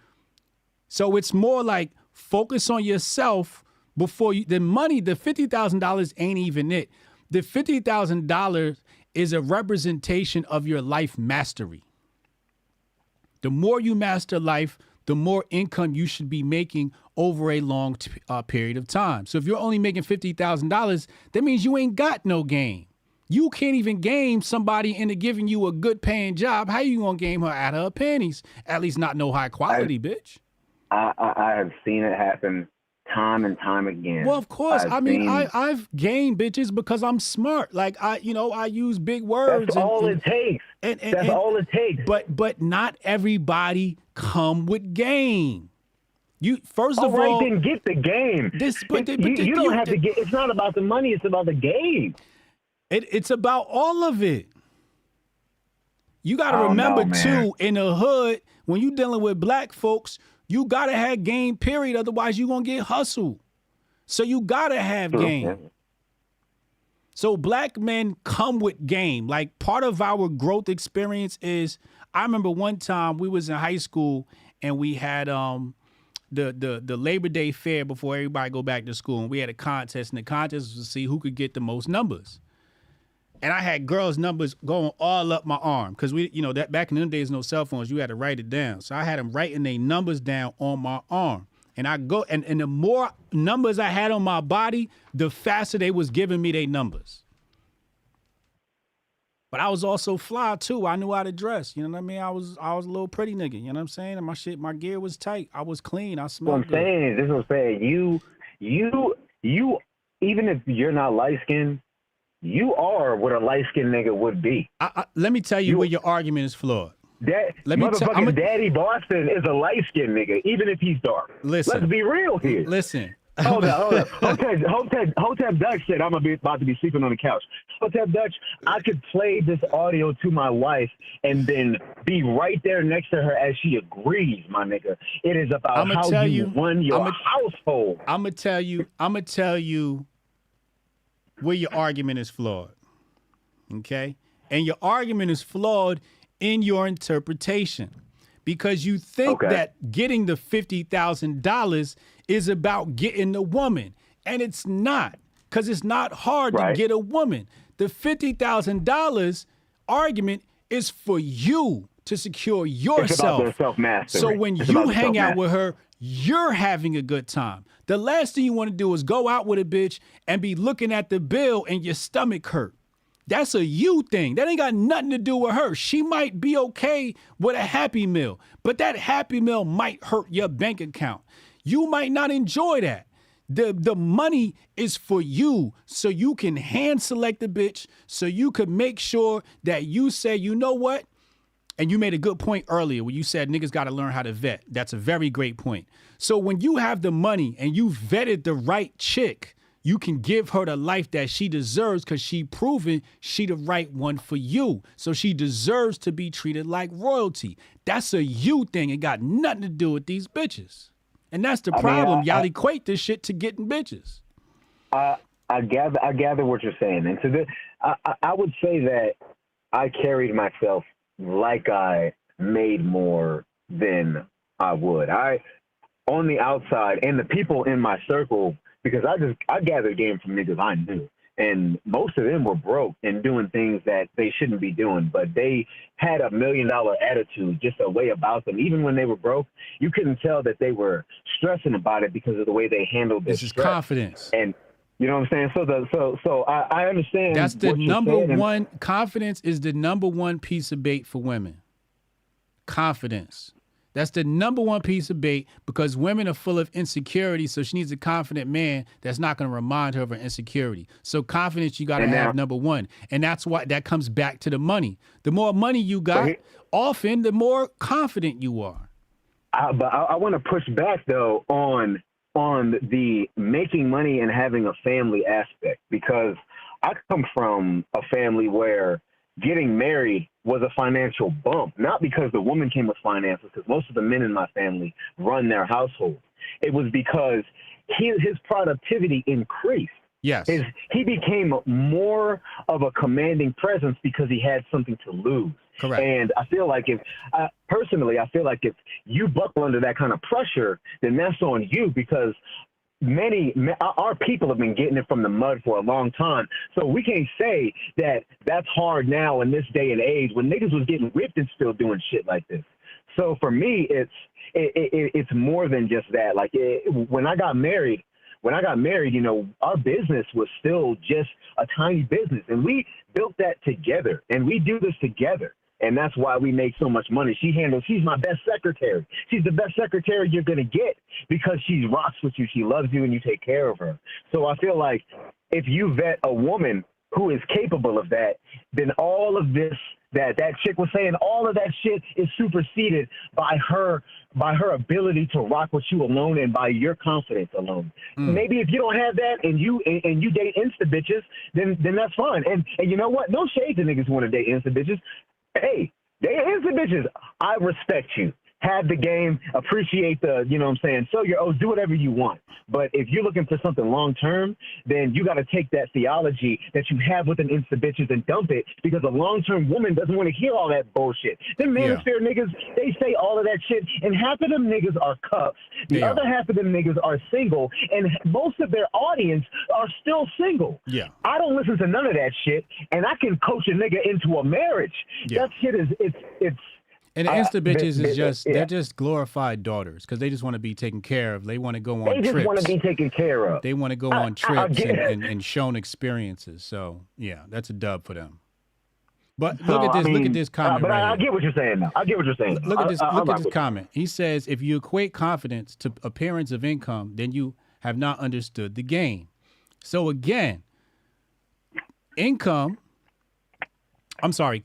so it's more like focus on yourself before you. The money, the $50,000 ain't even it. The $50,000 is a representation of your life mastery. The more you master life, the more income you should be making over a long period of time. So if you're only making $50,000, that means you ain't got no game. You can't even game somebody into giving you a good paying job. How you gonna game her out of her panties? At least not no high quality, bitch. I have seen it happen time and time again. Well, of course. I've gamed bitches because I'm smart. Like I use big words. That's all it takes. That's all it takes. But not everybody come with game. You first of all, then get the game. You don't have to get. It's not about the money. It's about the game. It's about all of it. You got to remember too, in the hood, when you dealing with black folks, you got to have game. Period. Otherwise, you gonna get hustled. So you got to have game. So black men come with game. Like part of our growth experience is, I remember one time we was in high school and we had the Labor Day fair before everybody go back to school, and we had a contest, and the contest was to see who could get the most numbers. And I had girls' numbers going all up my arm because that back in them days, no cell phones, you had to write it down. So I had them writing their numbers down on my arm. And I go, and the more numbers I had on my body, the faster they was giving me their numbers. But I was also fly too. I knew how to dress. You know what I mean? I was a little pretty nigga. You know what I'm saying? And my gear was tight. I was clean. I smelled good. This is what I'm saying. You, even if you're not light skinned, you are what a light skinned nigga would be. Let me tell you where your argument is flawed. Daddy Boston is a light skinned nigga, even if he's dark. Listen. Let's be real here. Listen. Hold on. Hotep Dutch said I'm about to be sleeping on the couch. Hotep Dutch, I could play this audio to my wife and then be right there next to her as she agrees, my nigga. It is about how you run your household. I'm gonna tell you where your argument is flawed. Okay? And your argument is flawed in your interpretation. Because you think that getting the $50,000 is about getting the woman. And it's not. Because it's not hard to get a woman. The $50,000 argument is for you to secure yourself. It's about the self-mastery. So when you hang out with her, you're having a good time. The last thing you want to do is go out with a bitch and be looking at the bill and your stomach hurt. That's a you thing. That ain't got nothing to do with her. She might be okay with a Happy Meal, but that Happy Meal might hurt your bank account. You might not enjoy that. The money is for you, so you can hand select the bitch, so you can make sure that you say, you know what? And you made a good point earlier when you said niggas got to learn how to vet. That's a very great point. So when you have the money and you vetted the right chick, you can give her the life that she deserves because she proven she the right one for you. So she deserves to be treated like royalty. That's a you thing. It got nothing to do with these bitches. And that's the problem. Y'all equate this shit to getting bitches. I gather what you're saying. And so I would say that I carried myself like I made more than I would. On the outside, and the people in my circle, because I gathered game from niggas I knew. and most of them were broke and doing things that they shouldn't be doing, but they had $1 million attitude, just a way about them. Even when they were broke, you couldn't tell that they were stressing about it because of the way they handled their This is stress. confidence. And you know what I'm saying? So I understand. That's the what you're number saying, and one. Confidence is the number one piece of bait for women. Confidence. That's the number one piece of bait because women are full of insecurity. So she needs a confident man that's not going to remind her of her insecurity. So confidence, you got to have number one. And that's why that comes back to the money. The more money you got, often the more confident you are. But I want to push back though on the making money and having a family aspect, because I come from a family where getting married was a financial bump, not because the woman came with finances, because most of the men in my family run their household. It was because his productivity increased. Yes. He became more of a commanding presence because he had something to lose. Correct. And I feel like if you buckle under that kind of pressure, then that's on you, because our people have been getting it from the mud for a long time. So we can't say that that's hard now in this day and age when niggas was getting whipped and still doing shit like this. So for me, it's more than just that. Like when I got married, you know, our business was still just a tiny business, and we built that together, and we do this together. And that's why we make so much money. She's my best secretary. She's the best secretary you're going to get because she rocks with you. She loves you and you take care of her. So I feel like if you vet a woman who is capable of that, then all of this, that chick was saying, all of that shit is superseded by her ability to rock with you alone and by your confidence alone. Maybe if you don't have that and you date Insta bitches, then that's fine. And you know what? No shade to niggas who want to date Insta bitches. Hey, they Insta bitches. I respect you. Have the game, appreciate the, you know what I'm saying, show your O's, do whatever you want. But if you're looking for something long term, then you got to take that theology that you have with an Insta bitches and dump it, because a long term woman doesn't want to hear all that bullshit. Them manosphere niggas, they say all of that shit, and half of them niggas are cups. The other half of them niggas are single, and most of their audience are still single. Yeah. I don't listen to none of that shit, and I can coach a nigga into a marriage. That shit is, it's And the Insta bitches is just, they're just glorified daughters because they just want to be taken care of. They want to go on trips. They just want to be taken care of. They want to go on trips and shown experiences. So, yeah, that's a dub for them. But look at this comment but right I here. get what you're saying now. I get what you're saying. Look at this comment. He says, if you equate confidence to appearance of income, then you have not understood the game. So again,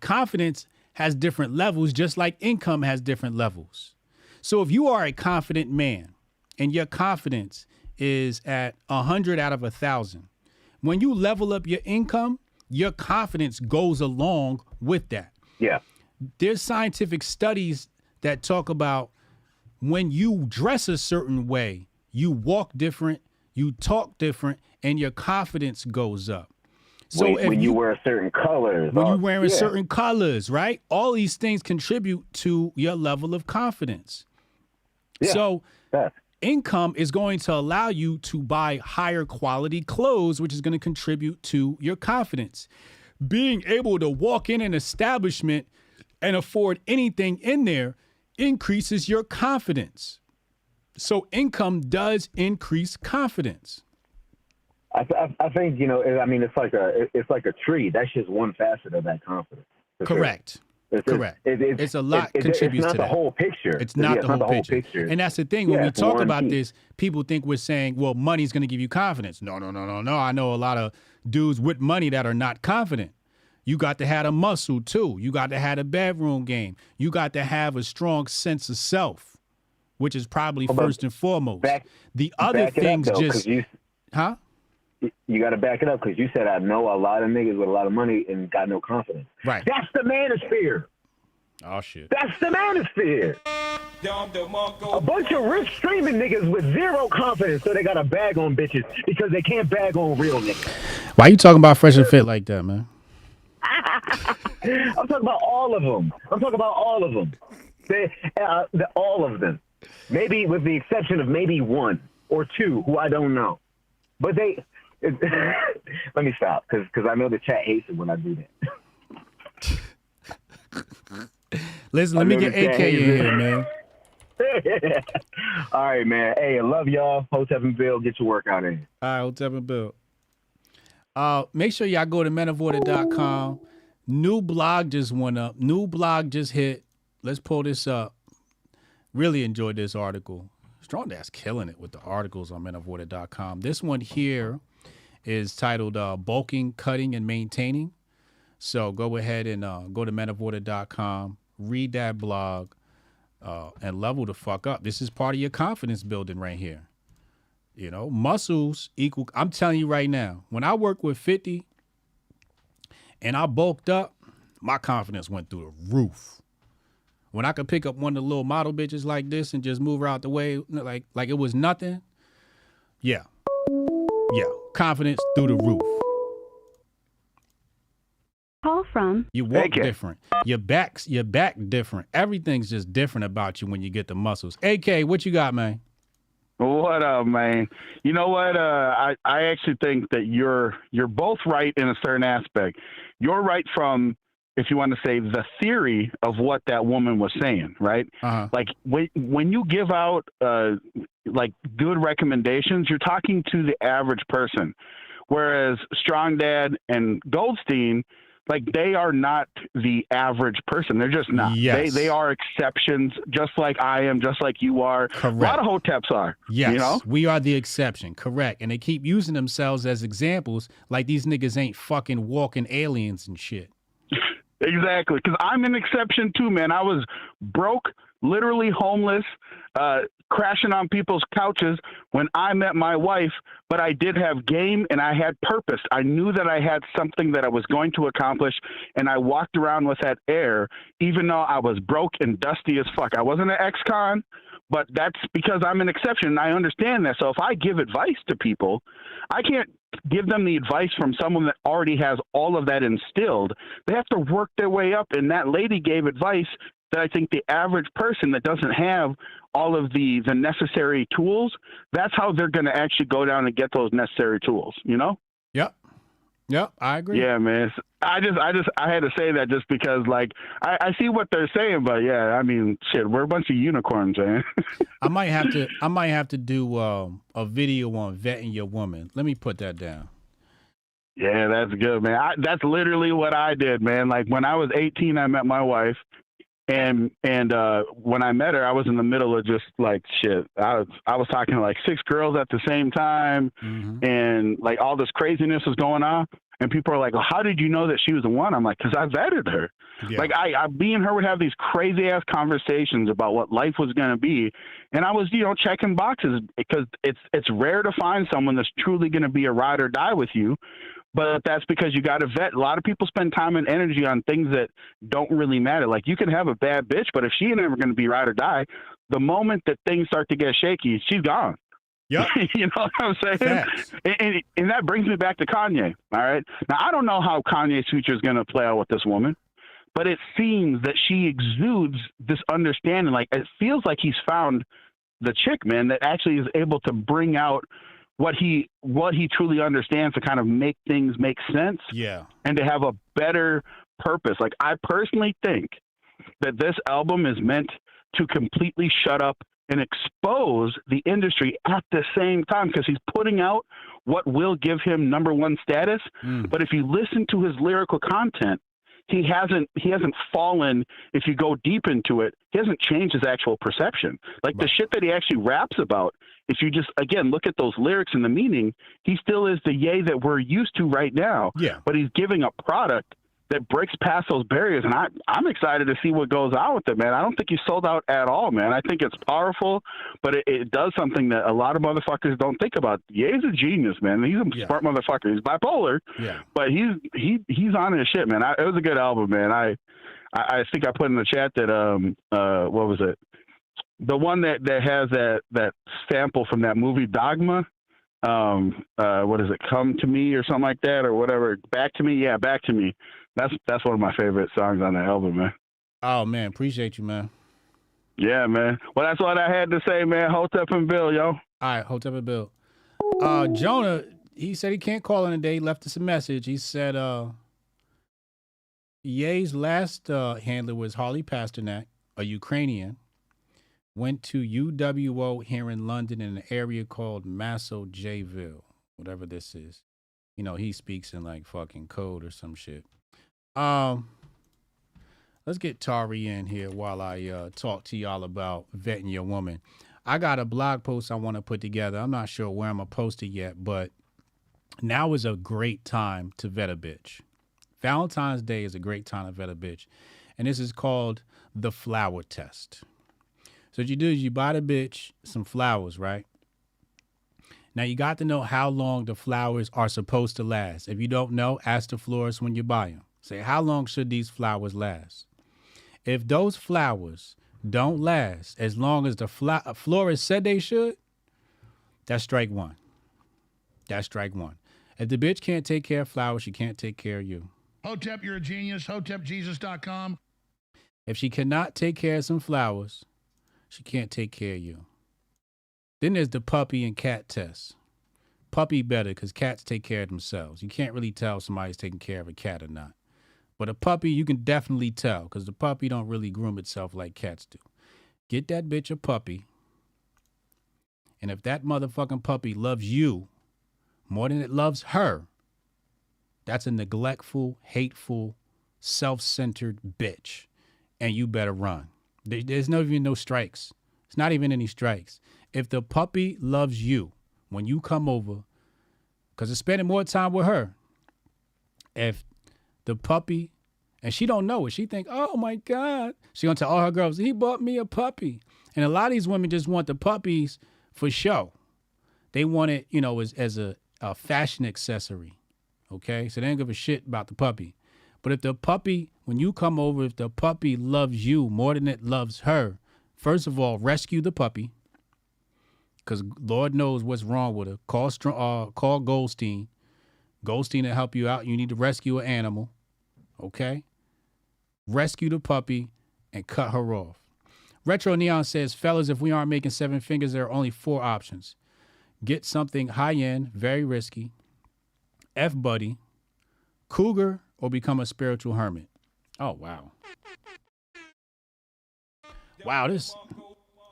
confidence has different levels, just like income has different levels. So if you are a confident man and your confidence is at 100 out of 1,000, when you level up your income, your confidence goes along with that. Yeah. There's scientific studies that talk about when you dress a certain way, you walk different, you talk different, and your confidence goes up. So when you wear certain colors. When you're wearing certain colors, right? All these things contribute to your level of confidence. Yeah. So income is going to allow you to buy higher quality clothes, which is going to contribute to your confidence. Being able to walk in an establishment and afford anything in there increases your confidence. So income does increase confidence. I think, you know, I mean, it's like a tree. That's just one facet of that confidence. Correct. Sure. Correct. It's a lot contributes to that. It's not the whole picture. It's not the whole picture. And that's the thing. When we talk about this, people think we're saying, well, money's going to give you confidence. No. I know a lot of dudes with money that are not confident. You got to have a muscle, too. You got to have a bedroom game. You got to have a strong sense of self, which is probably first and foremost. The other things Huh? You got to back it up, because you said I know a lot of niggas with a lot of money and got no confidence. Right. That's the manosphere. Oh, shit. That's the manosphere. A bunch of rich streaming niggas with zero confidence, so they got to bag on bitches because they can't bag on real niggas. Why you talking about Fresh and Fit like that, man? I'm talking about all of them. All of them. Maybe with the exception of maybe one or two who I don't know. But Let me stop, because I know the chat hates it when I do that. Listen, let me get AK in here, man. All right, man. Hey, I love y'all. Hotep and Bill, get your workout in. All right, Hotep and Bill. Make sure y'all go to menoforder.com. New blog just went up. New blog just hit. Let's pull this up. Really enjoyed this article. Strong Dad's killing it with the articles on menoforder.com. This one here is titled Bulking, Cutting, and Maintaining. So go ahead and go to menoforder.com, read that blog, and level the fuck up. This is part of your confidence building right here. You know, muscles equal. I'm telling you right now, when I worked with 50 and I bulked up, my confidence went through the roof. When I could pick up one of the little model bitches like this and just move her out the way like it was nothing. Yeah. Confidence through the roof. Call from. You walk different. Your back different. Everything's just different about you when you get the muscles. AK, what you got, man? What up, man? You know what? I actually think that you're both right in a certain aspect. You're right from, if you want to say, the theory of what that woman was saying, right? Like when you give out like good recommendations, you're talking to the average person, whereas Strong Dad and Goldstein, like, they are not the average person. They're just not. Yes. They are exceptions, just like I am, just like you are. Correct. A lot of Hoteps are. Yes, you know? We are the exception. Correct. And they keep using themselves as examples like these niggas ain't fucking walking aliens and shit. Exactly. Because I'm an exception too, man. I was broke, literally homeless, crashing on people's couches when I met my wife, but I did have game and I had purpose. I knew that I had something that I was going to accomplish, and I walked around with that air, even though I was broke and dusty as fuck. I wasn't an ex-con, but that's because I'm an exception, and I understand that. So if I give advice to people, I can't give them the advice from someone that already has all of that instilled. They have to work their way up, and that lady gave advice that I think the average person that doesn't have all of the necessary tools, that's how they're going to actually go down and get those necessary tools, you know? Yep, I agree. Yeah, man. I had to say that just because, like, I see what they're saying, but yeah, I mean, shit, we're a bunch of unicorns, man. I might have to do a video on vetting your woman. Let me put that down. Yeah, that's good, man. That's literally what I did, man. Like, when I was 18, I met my wife. And when I met her, I was in the middle of just like shit. I was talking to like 6 girls at the same time, and like all this craziness was going on. And people are like, well, how did you know that she was the one? I'm like, because I vetted her. Yeah. Like me and her would have these crazy ass conversations about what life was going to be. And I was, checking boxes because it's rare to find someone that's truly going to be a ride or die with you. But that's because you got to vet. A lot of people spend time and energy on things that don't really matter. Like, you can have a bad bitch, but if she ain't ever going to be ride or die, the moment that things start to get shaky, she's gone. Yep. You know what I'm saying? And that brings me back to Kanye. All right. Now, I don't know how Kanye's future is going to play out with this woman, but it seems that she exudes this understanding. Like, it feels like he's found the chick, man, that actually is able to bring out what he truly understands to kind of make things make sense. Yeah. And to have a better purpose. Like, I personally think that this album is meant to completely shut up and expose the industry at the same time, because he's putting out what will give him #1 status. But if you listen to his lyrical content, he hasn't fallen. If you go deep into it, he hasn't changed his actual perception. Like, the shit that he actually raps about, if you just, again, look at those lyrics and the meaning, he still is the Ye that we're used to right now. Yeah. But he's giving a product that breaks past those barriers, and I'm excited to see what goes on with it, man. I don't think he's sold out at all, man. I think it's powerful, but it does something that a lot of motherfuckers don't think about. Ye's a genius, man. He's a smart motherfucker. He's bipolar, but he's on his shit, man. It was a good album, man. I think I put in the chat that what was it? The one that has that sample from that movie Dogma. What is it? Come to Me or something like that, or whatever. Back to Me. Yeah, Back to Me. That's one of my favorite songs on the album, man. Oh man, appreciate you, man. Yeah, man. Well, that's what I had to say, man. Hotep and Bill, yo. All right, Hotep and Bill. Jonah, he said he can't call in a day. He left us a message. He said Ye's last handler was Harley Pasternak, a Ukrainian. Went to UWO here in London in an area called Masso Jville, whatever this is. You know, he speaks in like fucking code or some shit. Let's get Tari in here while I talk to y'all about vetting your woman. I got a blog post I want to put together. I'm not sure where I'm going to post it yet, but now is a great time to vet a bitch. Valentine's Day is a great time to vet a bitch. And this is called the flower test. So what you do is you buy the bitch some flowers, right? Now you got to know how long the flowers are supposed to last. If you don't know, ask the florist when you buy them. Say, how long should these flowers last? If those flowers don't last as long as the florist said they should, that's strike one. That's strike one. If the bitch can't take care of flowers, she can't take care of you. Hotep, you're a genius. HotepJesus.com. If she cannot take care of some flowers, she can't take care of you. Then there's the puppy and cat test. Puppy better because cats take care of themselves. You can't really tell if somebody's taking care of a cat or not. But a puppy, you can definitely tell because the puppy don't really groom itself like cats do. Get that bitch a puppy. And if that motherfucking puppy loves you more than it loves her, that's a neglectful, hateful, self-centered bitch. And you better run. There's no even no strikes. It's not even any strikes. If the puppy loves you when you come over, because it's spending more time with her, if the puppy, and she don't know it, she think, oh my God, she gonna tell all her girls, he bought me a puppy. And a lot of these women just want the puppies for show. They want it, you know, as a fashion accessory. Okay, so they don't give a shit about the puppy. But if the puppy, when you come over, if the puppy loves you more than it loves her, first of all, rescue the puppy. Because Lord knows what's wrong with her. Call Goldstein. Goldstein will help you out. You need to rescue an animal. Okay? Rescue the puppy and cut her off. Retro Neon says, fellas, if we aren't making seven fingers, there are only four options. Get something high-end, very risky. F-buddy. Cougar, or become a spiritual hermit. Oh, wow. Wow, this...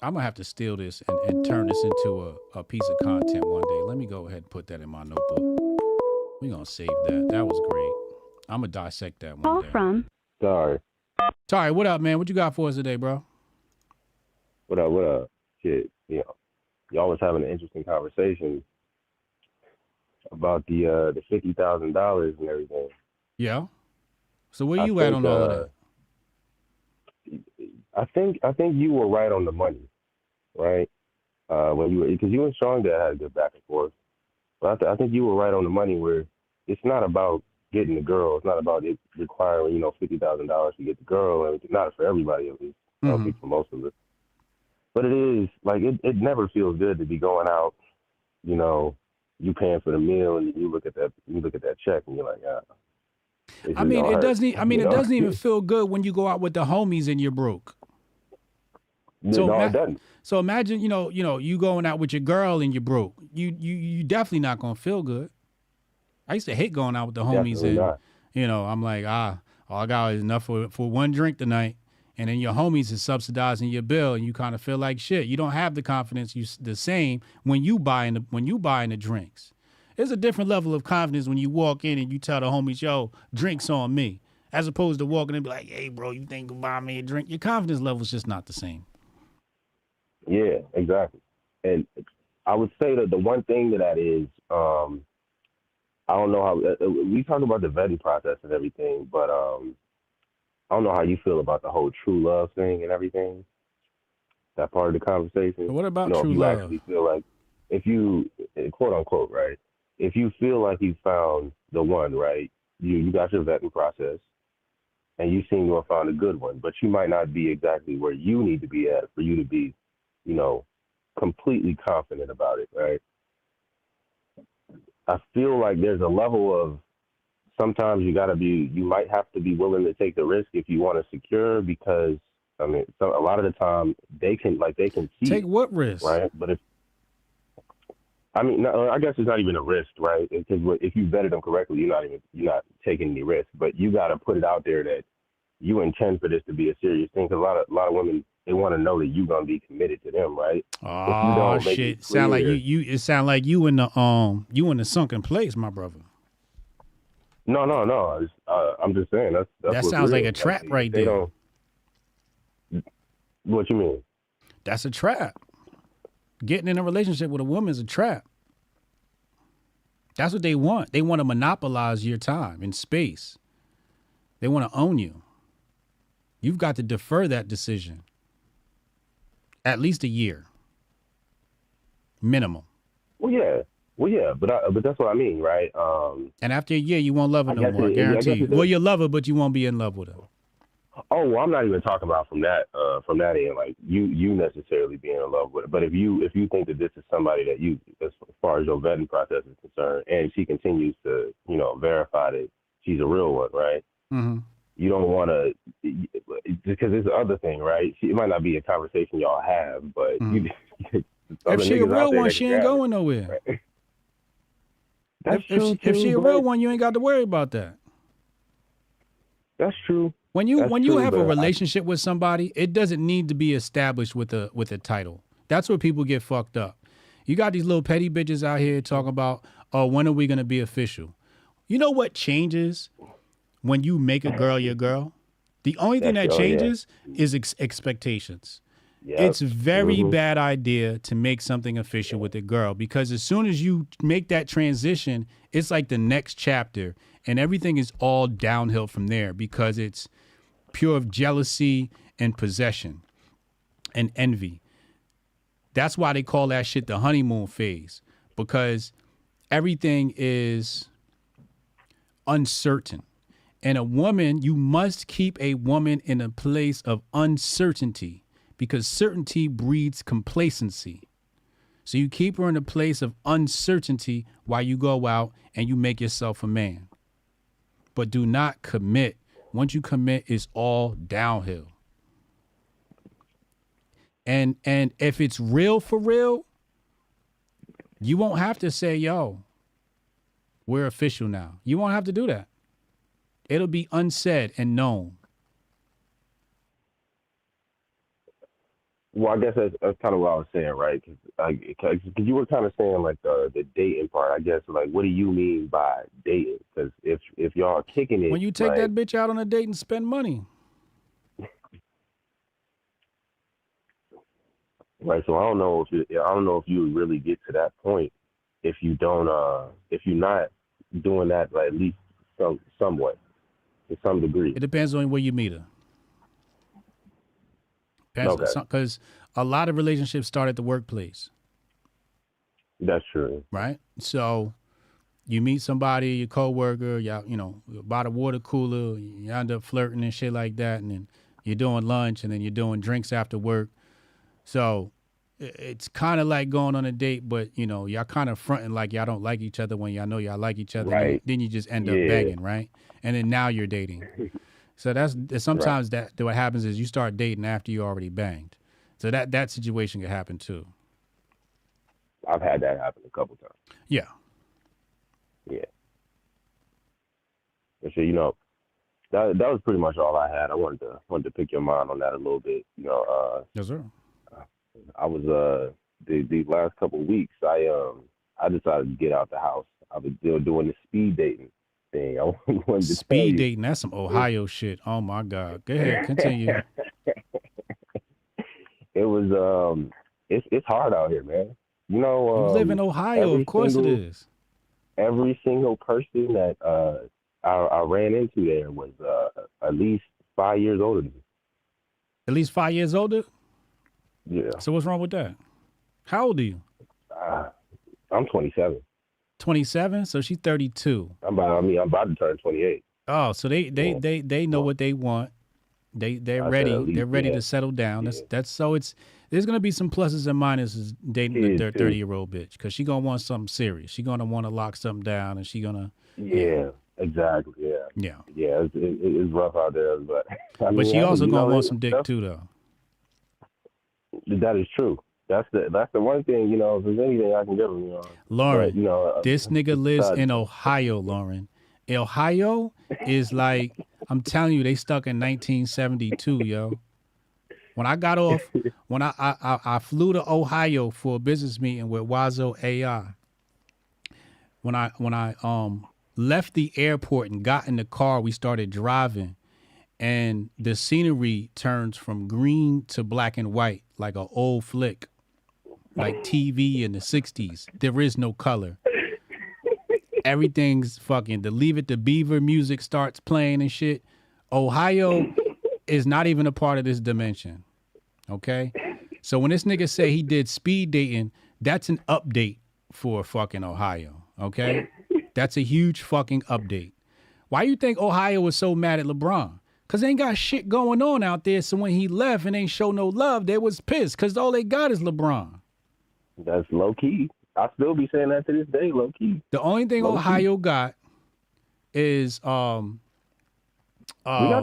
I'm going to have to steal this and turn this into a piece of content one day. Let me go ahead and put that in my notebook. We're going to save that. That was great. I'm going to dissect that one day. Sorry. Sorry, what up, man? What you got for us today, bro? What up? Shit, you know, y'all was having an interesting conversation about the $50,000 and everything. Yeah. So where you at on all of that? I think you were right on the money, right? When you were, because you and Strong Dad had a good back and forth, but I think you were right on the money where it's not about getting the girl. It's not about it requiring $50,000 to get the girl. And not for everybody at least. I don't think for most of it. But it is like it never feels good to be going out, you paying for the meal and you look at that check and you're like, I mean, it doesn't even feel good when you go out with the homies and you're broke. So, no, it doesn't. So imagine, you going out with your girl and you're broke. You definitely not gonna feel good. I used to hate going out with the homies and I'm like, all I got is enough for one drink tonight, and then your homies is subsidizing your bill, and you kind of feel like shit. You don't have the confidence the same when you buying the drinks. There's a different level of confidence when you walk in and you tell the homies, yo, drinks on me, as opposed to walking in and be like, hey, bro, you think you buy me a drink? Your confidence level is just not the same. Yeah, exactly. And I would say that the one thing that is, I don't know how, we talk about the vetting process and everything, but I don't know how you feel about the whole true love thing and everything, that part of the conversation. What about true love? You actually feel like, if you, quote unquote, right, if you feel like you found the one, right, you got your vetting process, and you seem to have found a good one, but you might not be exactly where you need to be at for you to be, completely confident about it, right? I feel like there's a level of sometimes you might have to be willing to take the risk if you want to secure, because a lot of the time they can see. Take what risk? Right? But if I mean, no, I guess it's not even a risk, right? Because if you vetted them correctly, you're not taking any risk. But you got to put it out there that you intend for this to be a serious thing. Because a lot of women, they want to know that you're gonna be committed to them, right? Oh shit! Sound like you. It sound like you in the sunken place, my brother. No. I'm just saying that's that sounds like a trap right there. What you mean? That's a trap. Getting in a relationship with a woman is a trap. That's what they want. They want to monopolize your time and space. They want to own you. You've got to defer that decision. At least a year. Minimum. Well, yeah, but that's what I mean, right? And after a year, you won't love her no more. I guarantee you. Well, you'll love her, but you won't be in love with her. Oh, well, I'm not even talking about from that end, like you necessarily being in love with her. But if you think that this is somebody that you, as far as your vetting process is concerned, and she continues to, verify that she's a real one, right? Mm-hmm. You don't want to, because it's the other thing, right? It might not be a conversation y'all have, but if she a real one, she ain't going nowhere. Right? If she a real one, you ain't got to worry about that. That's true. When you have a relationship with somebody, it doesn't need to be established with a title. That's where people get fucked up. You got these little petty bitches out here talking about, oh, when are we gonna be official? You know what changes when you make a girl your girl? The only thing that changes is expectations. Yep. It's very bad idea to make something official with a girl, because as soon as you make that transition, it's like the next chapter and everything is all downhill from there, because it's pure of jealousy and possession and envy. That's why they call that shit the honeymoon phase, because everything is uncertain. And a woman, you must keep a woman in a place of uncertainty, because certainty breeds complacency. So you keep her in a place of uncertainty while you go out and you make yourself a man. But do not commit. Once you commit, it's all downhill. And if it's real for real, you won't have to say, yo, we're official now. You won't have to do that. It'll be unsaid and known. Well, I guess that's kind of what I was saying, right? Because you were kind of saying like the dating part. I guess like, what do you mean by dating? Because if y'all are kicking it, when you take that bitch out on a date and spend money, right? So I don't know if you would really get to that point if you don't if you're not doing that, like, at least somewhat to some degree. It depends on where you meet her. Because a lot of relationships start at the workplace. That's true. Right? So you meet somebody, your coworker, y'all, by the water cooler, you end up flirting and shit like that, and then you're doing lunch, and then you're doing drinks after work. So it's kind of like going on a date, but, y'all kind of fronting like y'all don't like each other when y'all know y'all like each other. Right. Then you just end up banging, right? And then now you're dating. So that's sometimes right. That what happens is you start dating after you already banged. So that situation could happen too. I've had that happen a couple times. Yeah. Yeah. So that was pretty much all I had. I wanted to pick your mind on that a little bit. Yes, sir. I was these last couple of weeks. I decided to get out the house. I was still doing the speed dating thing. I wanted to speed dating. That's some Ohio shit. Oh my God. Go ahead, continue. It was it's hard out here, man. You live in Ohio, of course it is. Every single person that I ran into there was at least 5 years older than me. At least 5 years older? Yeah. So what's wrong with that? How old are you? I'm 27. 27? So she's 32. I'm about to turn 28. Oh, so they know what they want. They're ready. They're ready to settle down. There's gonna be some pluses and minuses dating a 30-year-old bitch, because she's gonna want something serious. She's gonna want to lock something down, and she's gonna. Yeah, exactly. Yeah. It's rough out there, but but she also gonna want some dick too, though. That is true. That's the one thing, you know, if there's anything I can give him, you know. Lauren, but, you know, this nigga lives in Ohio, Lauren. Ohio is like, I'm telling you, they stuck in 1972, yo. When I got off, when I flew to Ohio for a business meeting with Wazo AI. When I left the airport and got in the car, we started driving, and the scenery turns from green to black and white like an old flick, like TV in the 60s. There is no color. Everything's fucking, the Leave It to Beaver music starts playing and shit. Ohio is not even a part of this dimension. Okay? So when this nigga say he did speed dating, that's an update for fucking Ohio. Okay? That's a huge fucking update. Why you think Ohio was so mad at LeBron? Because they ain't got shit going on out there. So when he left and ain't show no love, they was pissed because all they got is LeBron. That's low key. I still be saying that to this day, low key. The only thing Ohio got is we got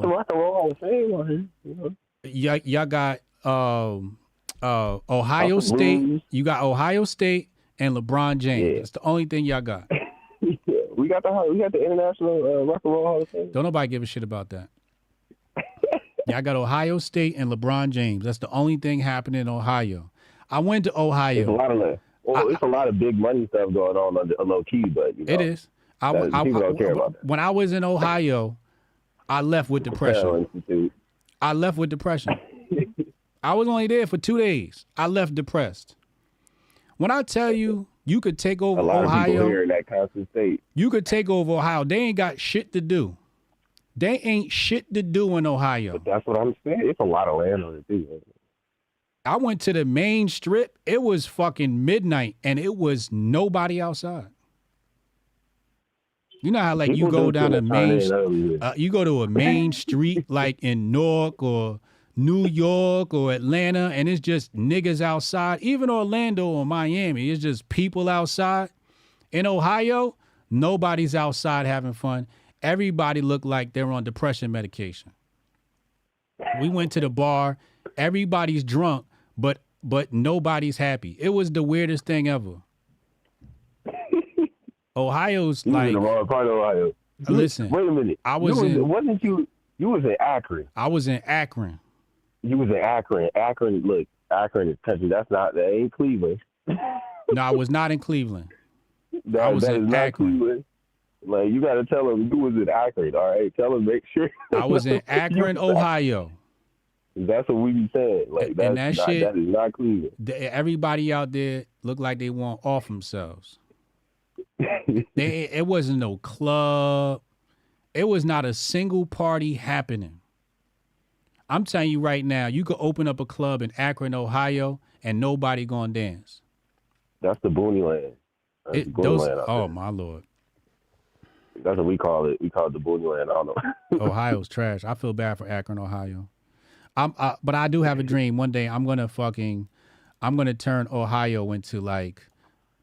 the Rock and Roll Hall of Fame on here. You know? Y'all got Ohio State. You got Ohio State and LeBron James. Yeah. That's the only thing y'all got. We got the International Rock and Roll Hall of Fame. Don't nobody give a shit about that. Y'all got Ohio State and LeBron James. That's the only thing happening in Ohio. I went to Ohio. It's a lot of that. Well, it's a lot of big money stuff going on under low key, but you know, it is. People don't care about that. When I was in Ohio, I left with depression. I left with depression. I was only there for 2 days. I left depressed. When I tell you, you could take over a lot Ohio. Of people here in that constant state. You could take over Ohio. They ain't got shit to do. They ain't shit to do in Ohio. But that's what I'm saying. It's a lot of land on it too. I went to the main strip. It was fucking midnight, and it was nobody outside. You know how like People you go down the main, you go to a main street like in Newark or New York or Atlanta, and it's just niggas outside. Even Orlando or Miami, it's just people outside. In Ohio, nobody's outside having fun. Everybody looked like they're on depression medication. We went to the bar. Everybody's drunk, but nobody's happy. It was the weirdest thing ever. Ohio's you like in the wrong part of Ohio. Listen, wait a minute. Wasn't you was in Akron? I was in Akron. You was in Akron. Look, Akron is country. That ain't Cleveland. No, I was not in Cleveland. I was in Akron. Cleveland. Like, you got to tell them you was in Akron, all right? Tell them, make sure. I was in Akron, Ohio. That's what we be saying. Like, that is not Cleveland. Everybody out there looked like they want off themselves. It wasn't no club. It was not a single party happening. I'm telling you right now, you could open up a club in Akron, Ohio, and nobody gonna dance. That's the Booney Land. Oh, my Lord. That's what we call it. We call it the Booney Land. I don't know. Ohio's trash. I feel bad for Akron, Ohio. But I do have a dream. One day I'm gonna turn Ohio into like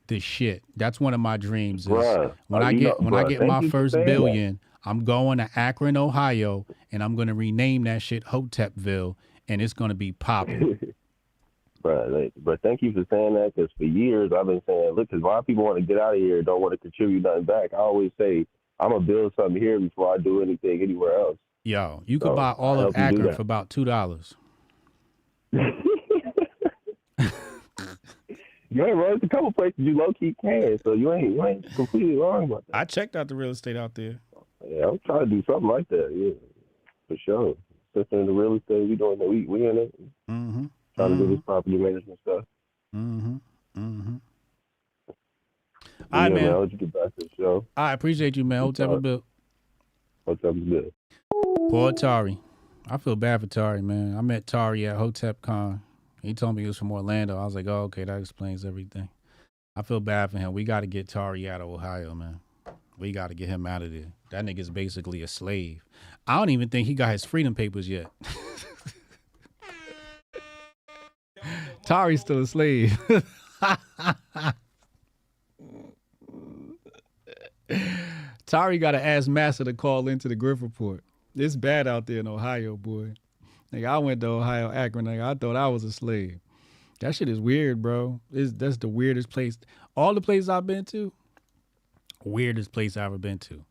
the shit. That's one of my dreams. When I get my first billion, I'm going to Akron, Ohio, and I'm gonna rename that shit Hotepville, and it's gonna be popping. But thank you for saying that, because for years I've been saying, look, because a lot of people want to get out of here and don't want to contribute nothing back. I always say, I'm going to build something here before I do anything anywhere else. Yo, you could buy all of Akron for about $2. You ain't wrong. There's a couple places you low-key can, so you ain't completely wrong about that. I checked out the real estate out there. Yeah, I'm trying to do something like that, yeah, for sure. Especially in the real estate, we doing that. We in it. Mm-hmm. Trying to do this property management stuff. Mm-hmm. Mm-hmm. All right, man. I'll let you get back to the show. I appreciate you, man. Hotep is good. Hotep is good. Poor Tari. I feel bad for Tari, man. I met Tari at HotepCon. He told me he was from Orlando. I was like, oh, okay, that explains everything. I feel bad for him. We got to get Tari out of Ohio, man. We got to get him out of there. That nigga's basically a slave. I don't even think he got his freedom papers yet. Tari's still a slave. Tari got to ask Massa to call into the Grift Report. It's bad out there in Ohio, boy. Nigga, I went to Ohio, Akron. Nigga, I thought I was a slave. That shit is weird, bro. That's the weirdest place. All the places I've been to, weirdest place I've ever been to.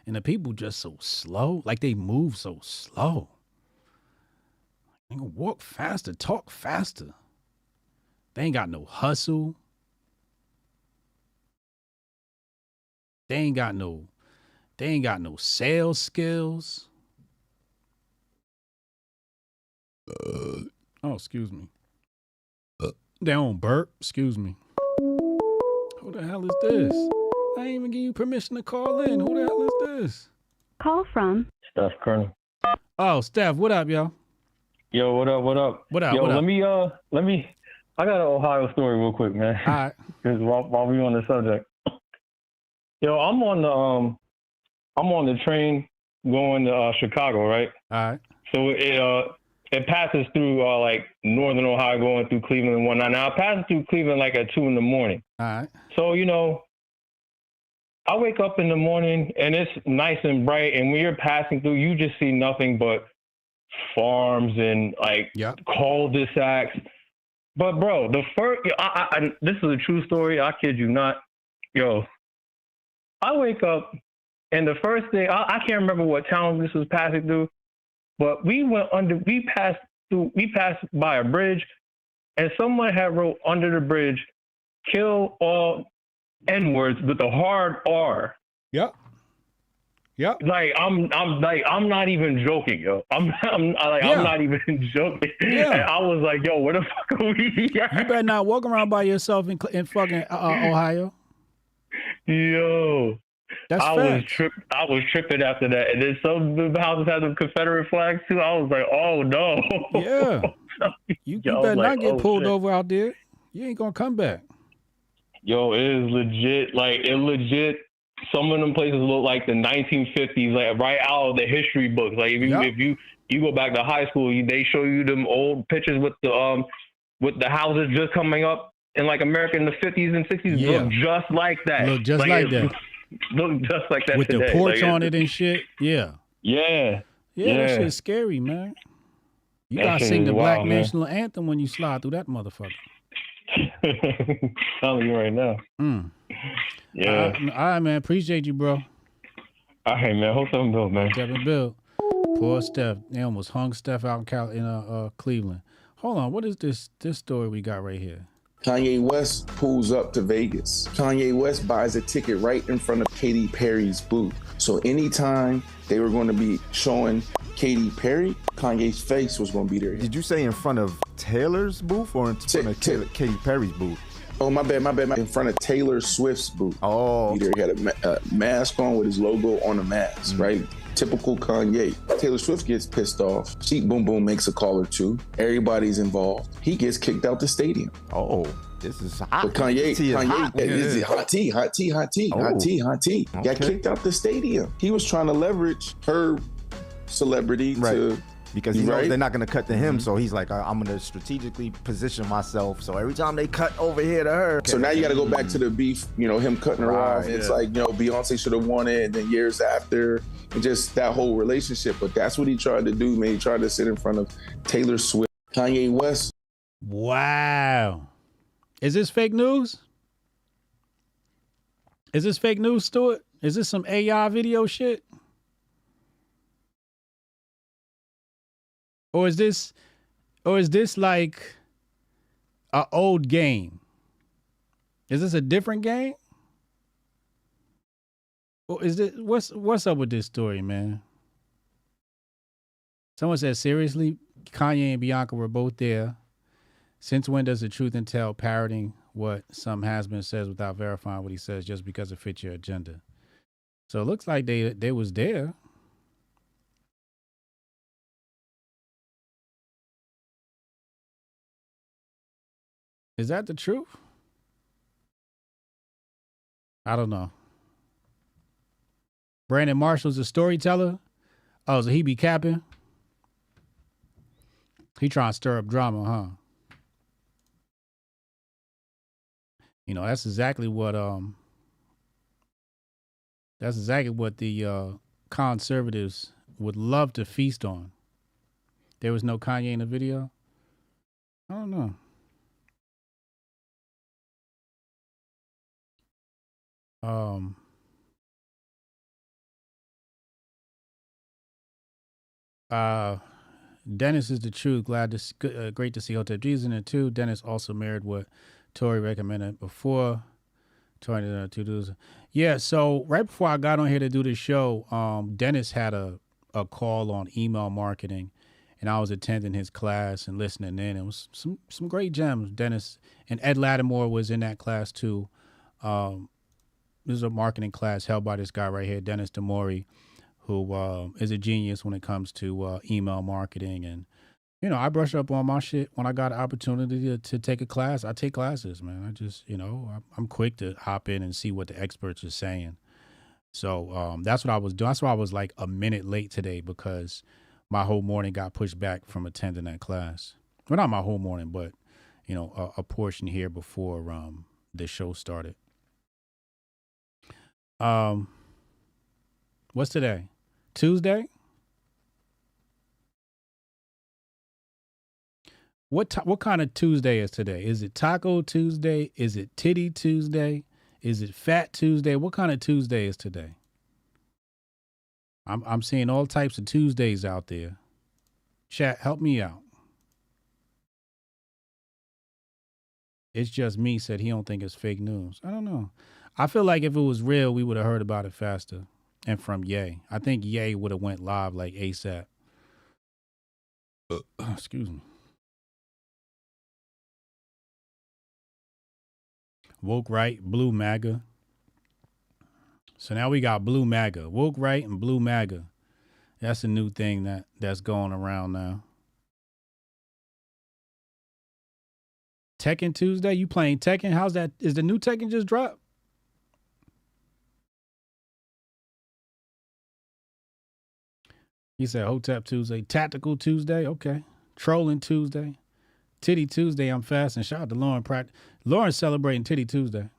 And the people just so slow. Like they move so slow. They gonna walk faster, talk faster. They ain't got no hustle. They ain't got no sales skills. Oh, excuse me. They don't burp. Excuse me. Who the hell is this? I ain't even give you permission to call in. Who the hell is this? Call from Steph Colonel. Oh, Steph, what up, yo? Yo, what up? What up? What up? Yo, what up? let me. I got an Ohio story real quick, man. All right. Because while we on the subject, yo, I'm on the train going to Chicago, right? All right. So it passes through like northern Ohio, going through Cleveland and whatnot. Now it passes through Cleveland like at 2 a.m. All right. So I wake up in the morning and it's nice and bright, and when you're passing through, you just see nothing but farms and like cul-de-sacs. But bro, the first, this is a true story. I kid you not. Yo, I wake up and the first thing, I can't remember what town this was passing through, but we passed by a bridge, and someone had wrote under the bridge, "Kill all N-words with a hard R." Yep. Yep. Like I'm not even joking, yo. I'm not even joking. Yeah. And I was like, yo, where the fuck are we at? You better not walk around by yourself in fucking Ohio. Yo. That's I was tripping after that. And then some of the houses had the Confederate flags too. I was like, oh no. Yeah. You better not get pulled over out there. You ain't gonna come back. Yo, it is legit. Like, it legit. Some of them places look like the 1950s, like right out of the history books. Like if you go back to high school, they show you them old pictures with the houses just coming up in like America in the 50s and 60s. Yeah. Look just like that. Look just like that. Look just like that with today. the porch like, on it and shit. Yeah. Yeah. That shit's scary, man. You gotta sing the Black National Anthem when you slide through that motherfucker. Telling you right now. Yeah. All right, man. Appreciate you, bro. All right, man. Hope something built, man. Steph and Bill. Poor Steph. They almost hung Steph out in Cleveland. Hold on. What is this story we got right here? Kanye West pulls up to Vegas. Kanye West buys a ticket right in front of Katy Perry's booth. So anytime they were going to be showing Katy Perry, Kanye's face was going to be there. Did you say in front of Taylor's booth or in front of Katy Perry's booth? Oh, my bad. In front of Taylor Swift's booth. Oh. He had a mask on with his logo on the mask, right? Typical Kanye. Taylor Swift gets pissed off. She boom boom makes a call or two. Everybody's involved. He gets kicked out the stadium. Oh, this is hot. But Kanye is hot tea. Okay. Got kicked out the stadium. He was trying to leverage her celebrity to. Because he knows they're not going to cut to him, so he's like, I'm going to strategically position myself. So every time they cut over here to her. So now you got to go back to the beef, him cutting her off. It's like, Beyonce should have won it, and then years after, and just that whole relationship. But that's what he tried to do, man. He tried to sit in front of Taylor Swift, Kanye West. Wow. Is this fake news? Is this fake news, Stuart? Is this some AI video shit? Or is this like an old game? Is this a different game? Or is this what's up with this story, man? Someone said, seriously, Kanye and Bianca were both there. Since when does the truth and tell parroting what some has-been says without verifying what he says just because it fits your agenda? So it looks like they was there. Is that the truth? I don't know. Brandon Marshall's a storyteller. Oh, so he be capping? He trying to stir up drama, huh? That's exactly what the conservatives would love to feast on. There was no Kanye in the video? I don't know. Dennis is the truth. Great to see Hotep Jesus in it too. Dennis also married what Tori recommended before. Tori two dudes. Yeah. So right before I got on here to do the show, Dennis had a call on email marketing, and I was attending his class and listening in. It was some great gems. Dennis and Ed Lattimore was in that class too. This is a marketing class held by this guy right here, Dennis DeMori, who is a genius when it comes to email marketing. And, you know, I brush up on my shit when I got an opportunity to take a class. I take classes, man. I just, you know, I'm quick to hop in and see what the experts are saying. So that's what I was doing. That's why I was like a minute late today, because my whole morning got pushed back from attending that class. Well, not my whole morning, but, you know, a portion here before the show started. What's today? Tuesday? What kind of Tuesday is today? Is it Taco Tuesday? Is it Titty Tuesday? Is it Fat Tuesday? What kind of Tuesday is today? I'm seeing all types of Tuesdays out there. Chat, help me out. It's just me said he don't think it's fake news. I don't know. I feel like if it was real, we would have heard about it faster. And from Ye. I think Ye would have went live like ASAP. Excuse me. Woke Right, Blue MAGA. So now we got Blue MAGA. Woke Right and Blue MAGA. That's a new thing that's going around now. Tekken Tuesday? You playing Tekken? How's that? Is the new Tekken just dropped? He said Hotep Tuesday. Tactical Tuesday? Okay. Trolling Tuesday. Titty Tuesday, I'm fasting. Shout out to Lauren Pratt. Lauren's celebrating Titty Tuesday.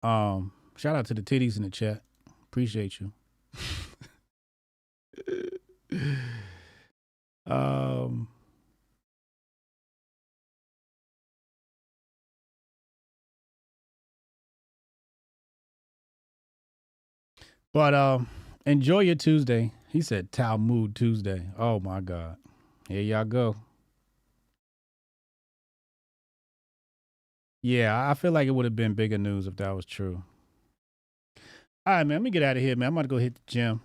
Shout out to the titties in the chat. Appreciate you. But enjoy your Tuesday. He said Talmud Tuesday. Oh my God. Here y'all go. Yeah, I feel like it would have been bigger news if that was true. All right, man, let me get out of here, man. I'm about to go hit the gym.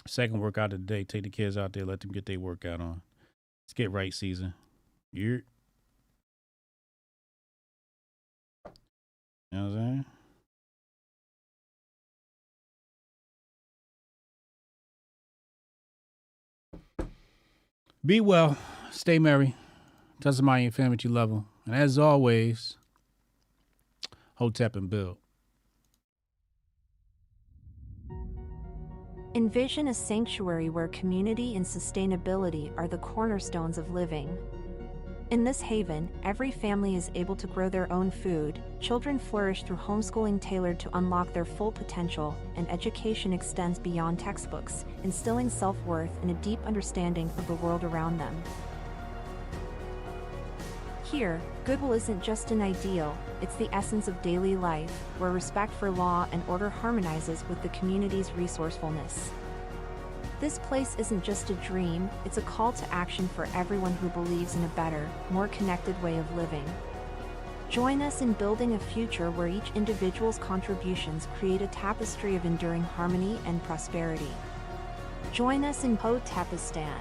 Second workout of the day. Take the kids out there. Let them get their workout on. Let's get right season. You know what I'm saying? Be well. Stay merry. Tell somebody in your family that you love them. And as always, Hotep and build. Envision a sanctuary where community and sustainability are the cornerstones of living. In this haven, every family is able to grow their own food, children flourish through homeschooling tailored to unlock their full potential, and education extends beyond textbooks, instilling self-worth and a deep understanding of the world around them. Here, goodwill isn't just an ideal, it's the essence of daily life, where respect for law and order harmonizes with the community's resourcefulness. This place isn't just a dream, it's a call to action for everyone who believes in a better, more connected way of living. Join us in building a future where each individual's contributions create a tapestry of enduring harmony and prosperity. Join us in Hotepistan,